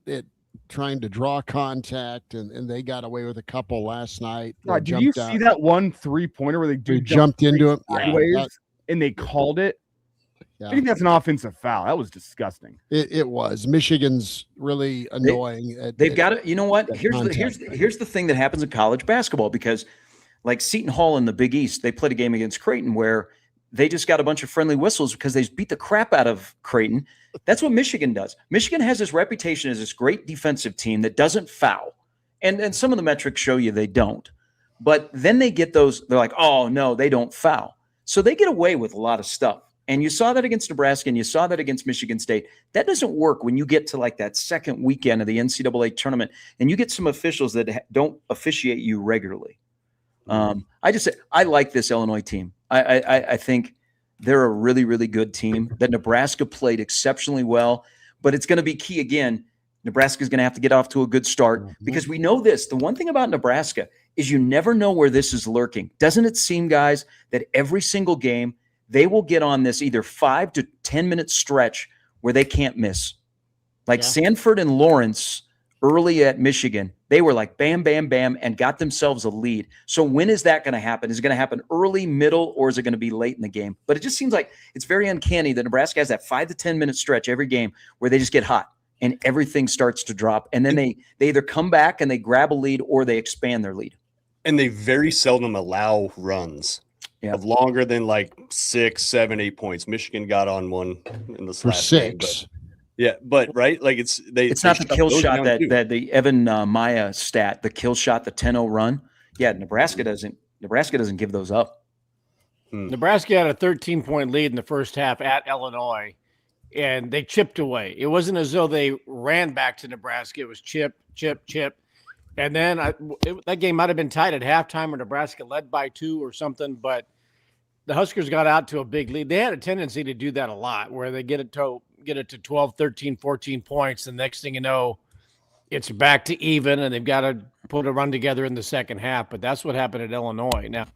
trying to draw contact, and they got away with a couple last night. Did you see that one 3-pointer where they jumped into him sideways and they called it? Yeah. I think that's an offensive foul. That was disgusting. It was. Michigan's really annoying. They've got it. You know what? Here's contact. the thing that happens in college basketball, because like Seton Hall in the Big East, they played a game against Creighton where they just got a bunch of friendly whistles because they beat the crap out of Creighton. That's what Michigan does. Michigan has this reputation as this great defensive team that doesn't foul. And some of the metrics show you they don't. But then they get those, they're like, oh, no, they don't foul. So they get away with a lot of stuff. And you saw that against Nebraska, and you saw that against Michigan State. That doesn't work when you get to like that second weekend of the NCAA tournament and you get some officials that don't officiate you regularly. I like this Illinois team. I think they're a really, really good team that Nebraska played exceptionally well, but it's going to be key again. Nebraska's going to have to get off to a good start because we know this. The one thing about Nebraska is you never know where this is lurking. Doesn't it seem, guys, that every single game they will get on this either 5 to 10 minute stretch where they can't miss? Like Sanford and Lawrence early at Michigan, they were like bam, bam, bam, and got themselves a lead. So when is that going to happen? Is it going to happen early, middle, or is it going to be late in the game? But it just seems like it's very uncanny that Nebraska has that 5 to 10 minute stretch every game where they just get hot and everything starts to drop. And then they either come back and they grab a lead or they expand their lead. And they very seldom allow runs of longer than like 6, 7, 8 points. Michigan got on one in this last 6. Game, but right, like it's not the kill shot that the Evan Maya stat, the kill shot, the 10-0 run. Yeah, Nebraska doesn't give those up. Nebraska had a 13-point lead in the first half at Illinois, and they chipped away. It wasn't as though they ran back to Nebraska. It was chip, chip, chip. And then that game might have been tied at halftime, or Nebraska led by 2 or something, but the Huskers got out to a big lead. They had a tendency to do that a lot, where they get it to 12, 13, 14 points. And next thing you know, it's back to even, and they've got to put a run together in the second half. But that's what happened at Illinois. Now,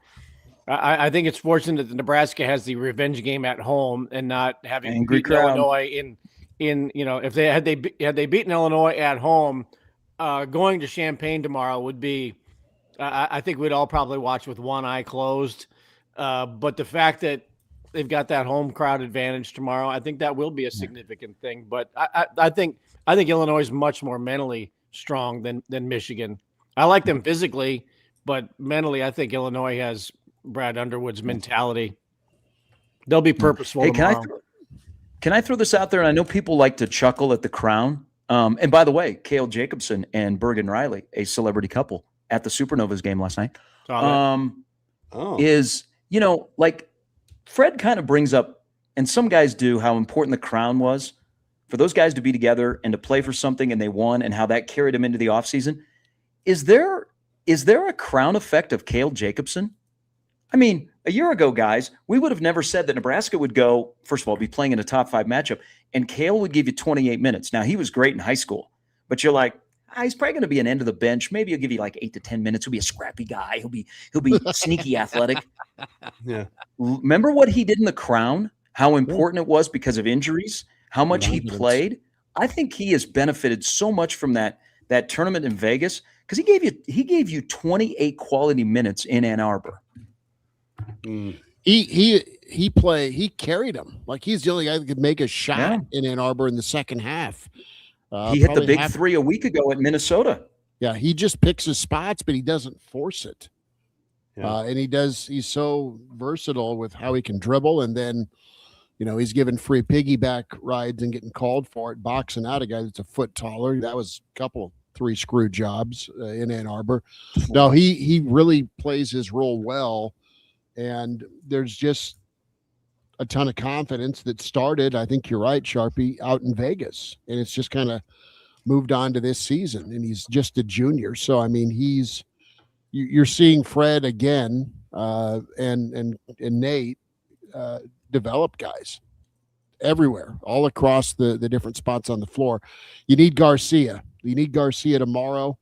I think it's fortunate that Nebraska has the revenge game at home and not having beaten Illinois in if they had beaten Illinois at home. Going to Champaign tomorrow would be, I think we'd all probably watch with one eye closed. But the fact that they've got that home crowd advantage tomorrow, I think that will be a significant thing. But I think Illinois is much more mentally strong than Michigan. I like them physically, but mentally, I think Illinois has Brad Underwood's mentality. They'll be purposeful tomorrow. Can I throw this out there? And I know people like to chuckle at the Crown. And by the way, Cale Jacobson and Bergen Riley, a celebrity couple at the Supernovas game last night, is, like Fred kind of brings up, and some guys do, how important the Crown was for those guys to be together and to play for something, and they won, and how that carried them into the offseason. Is there a Crown effect of Cale Jacobson? I mean, a year ago, guys, we would have never said that Nebraska would go, first of all, be playing in a top 5 matchup, and Cale would give you 28 minutes. Now, he was great in high school, but you're like, he's probably going to be an end of the bench. Maybe he'll give you like 8 to 10 minutes. He'll be a scrappy guy. He'll be sneaky athletic. Yeah. Remember what he did in the Crown? How important it was because of injuries, how much he played. I think he has benefited so much from that tournament in Vegas, because he gave you 28 quality minutes in Ann Arbor. He carried him. Like, he's the only guy that could make a shot in Ann Arbor in the second half. He hit the big 3 a week ago at Minnesota. Yeah, he just picks his spots, but he doesn't force it. Yeah. And he's so versatile with how he can dribble, and then, he's giving free piggyback rides and getting called for it, boxing out a guy that's a foot taller. That was a couple 3 screw jobs in Ann Arbor. No, he really plays his role well, and there's just a ton of confidence that started, I think you're right, Sharpie, out in Vegas, and it's just kind of moved on to this season, and he's just a junior. So, I mean, you're seeing Fred again, and Nate develop guys everywhere, all across the different spots on the floor. You need Garcia. You need Garcia tomorrow.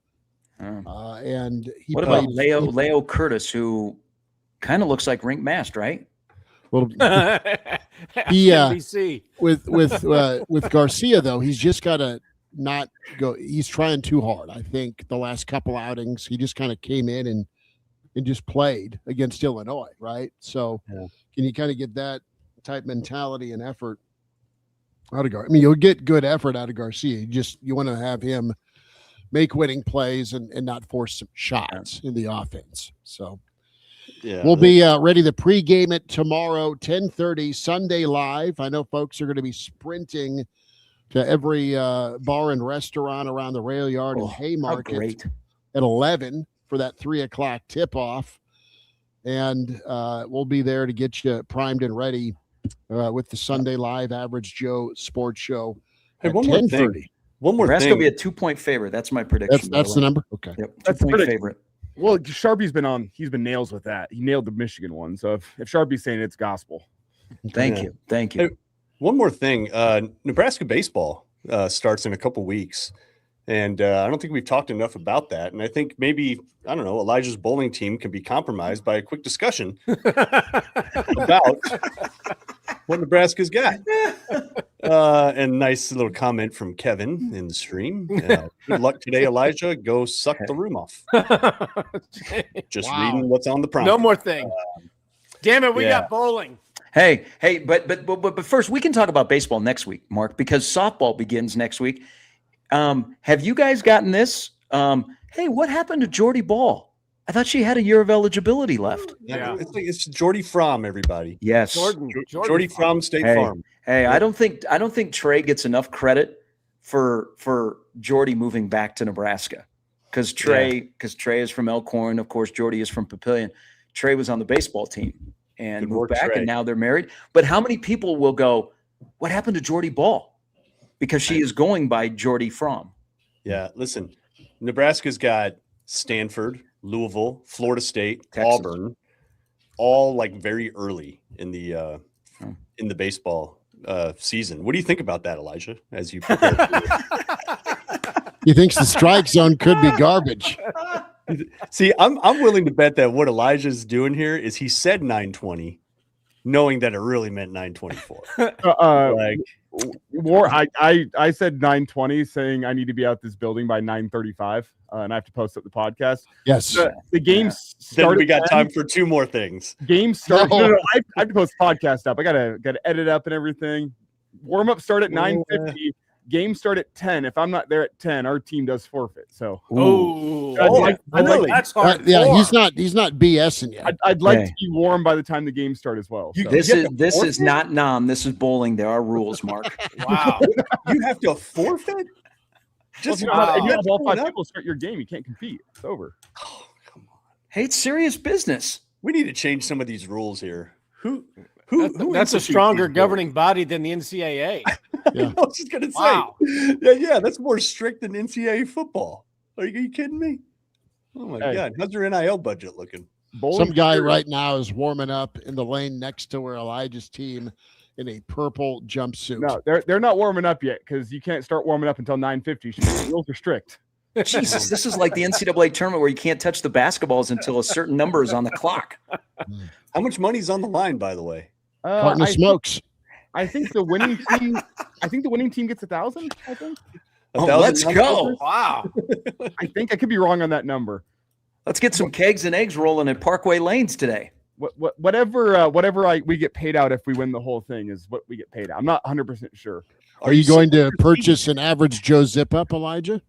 And what about Leo Curtis, who kind of looks like Rink Mast, right? Well, with Garcia, though, he's just got to not go. He's trying too hard. I think the last couple outings, he just kind of came in and just played against Illinois, right? So can you kind of get that type mentality and effort out of Garcia? I mean, you'll get good effort out of Garcia. You want to have him make winning plays and not force some shots in the offense. So we'll be ready to pregame it tomorrow, 10:30, Sunday Live. I know folks are going to be sprinting to every bar and restaurant around the rail yard and Haymarket at 11 for that 3:00 tip-off. And we'll be there to get you primed and ready with the Sunday Live Average Joe Sports Show at 10:30. One more Nebraska thing. will be a 2-point favorite. That's my prediction. That's the number? Okay. Yep, 2-point favorite. Well, Sharpie's been nails with that. He nailed the Michigan one. So if Sharpie's saying it's gospel. Thank you. Hey, one more thing. Nebraska baseball starts in a couple weeks. And I don't think we've talked enough about that. And I think maybe, I don't know, Elijah's bowling team can be compromised by a quick discussion about what Nebraska's got. And nice little comment from Kevin in the stream. Good luck today, Elijah. Go suck the room off. Just reading what's on the prompt. No more thing. Damn it, we got bowling. Hey, but first we can talk about baseball next week, Mark, because softball begins next week. Have you guys gotten this? Hey, what happened to Jordy Ball? I thought she had a year of eligibility left. Yeah, it's Jordy Fromm, everybody. Yes, Jordy Fromm, State Farm. Hey, I don't think Trey gets enough credit for Jordy moving back to Nebraska, because Trey is from Elkhorn. Of course, Jordy is from Papillion. Trey was on the baseball team and moved back, Trey. And now they're married. But how many people will go, what happened to Jordy Ball? Because she is going by Jordy Fromm. Yeah, listen, Nebraska's got Stanford, Louisville, Florida State, Texas. Auburn, all like very early in the baseball season. What do you think about that, Elijah? As you prepare He thinks the strike zone could be garbage. See, I'm willing to bet that what Elijah's doing here is he said 920, knowing that it really meant 924. I said 9:20, saying I need to be out this building by 9:35, and I have to post up the podcast. Yes, the game started. Then we got time for two more things. Game started. No, I have to post the podcast up. I gotta edit up and everything. Warm up start at 9:50. Game start at 10. If I'm not there at 10, our team does forfeit. So, really? That's hard. He's not BSing yet. I'd like to be warm by the time the game start as well. So. This is not NOM. This is bowling. There are rules, Mark. Wow. You have to forfeit? If you have all 5 people start your game, you can't compete. It's over. Oh, come on. Hey, it's serious business. We need to change some of these rules here. Who that's a stronger governing body than the NCAA. I was just gonna say, yeah, that's more strict than NCAA football. Are you kidding me? Oh my God, how's your NIL budget looking? Some guy right now is warming up in the lane next to where Elijah's team in a purple jumpsuit. No, they're not warming up yet, because you can't start warming up until 9:50. The rules are strict. Jesus, this is like the NCAA tournament where you can't touch the basketballs until a certain number is on the clock. How much money's on the line, by the way? Carton of smokes. I think the winning team. I think the winning team gets 1,000. I think. Let's go! Wow. I think I could be wrong on that number. Let's get some kegs and eggs rolling at Parkway Lanes today. Whatever we get paid out if we win the whole thing is what we get paid out. I'm not 100% sure. Are you going to purchase an average Joe zip up, Elijah?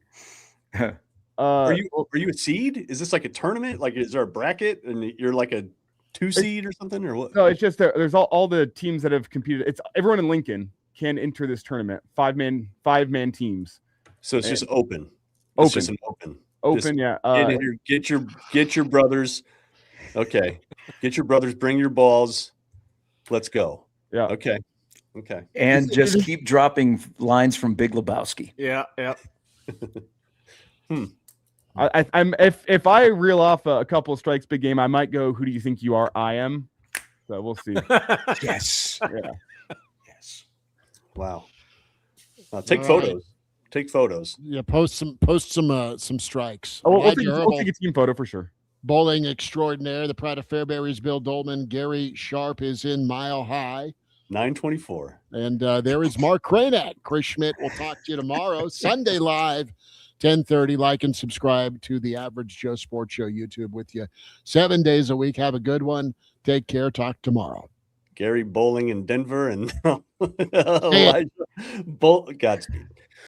Are you a seed? Is this like a tournament? Like, is there a bracket and you're like a 2 seed or something, or what? No, it's just there's all the teams that have competed. It's everyone in Lincoln can enter this tournament. 5-man teams. So it's just open. Open. It's just an open. Open, yeah. Get your brothers. Okay. Get your brothers. Bring your balls. Let's go. Yeah. Okay. And just keep dropping lines from Big Lebowski. Yeah. If I reel off a couple of strikes big game, I might go, who do you think you are? I am. So we'll see. Yes. Yeah. Yes. Wow. Take photos. Take photos. Yeah, post some strikes. Oh, we'll take a team photo for sure. Bowling extraordinaire, the pride of Fairbury's Bill Doleman. Gary Sharp is in Mile High. 924. And there is Mark Kraynak. Chris Schmidt will talk to you tomorrow. Sunday live, 10:30. Like and subscribe to the Average Joe Sports Show YouTube with you 7 days a week. Have a good one. Take care. Talk tomorrow. Gary bowling in Denver and Elijah Godspeed.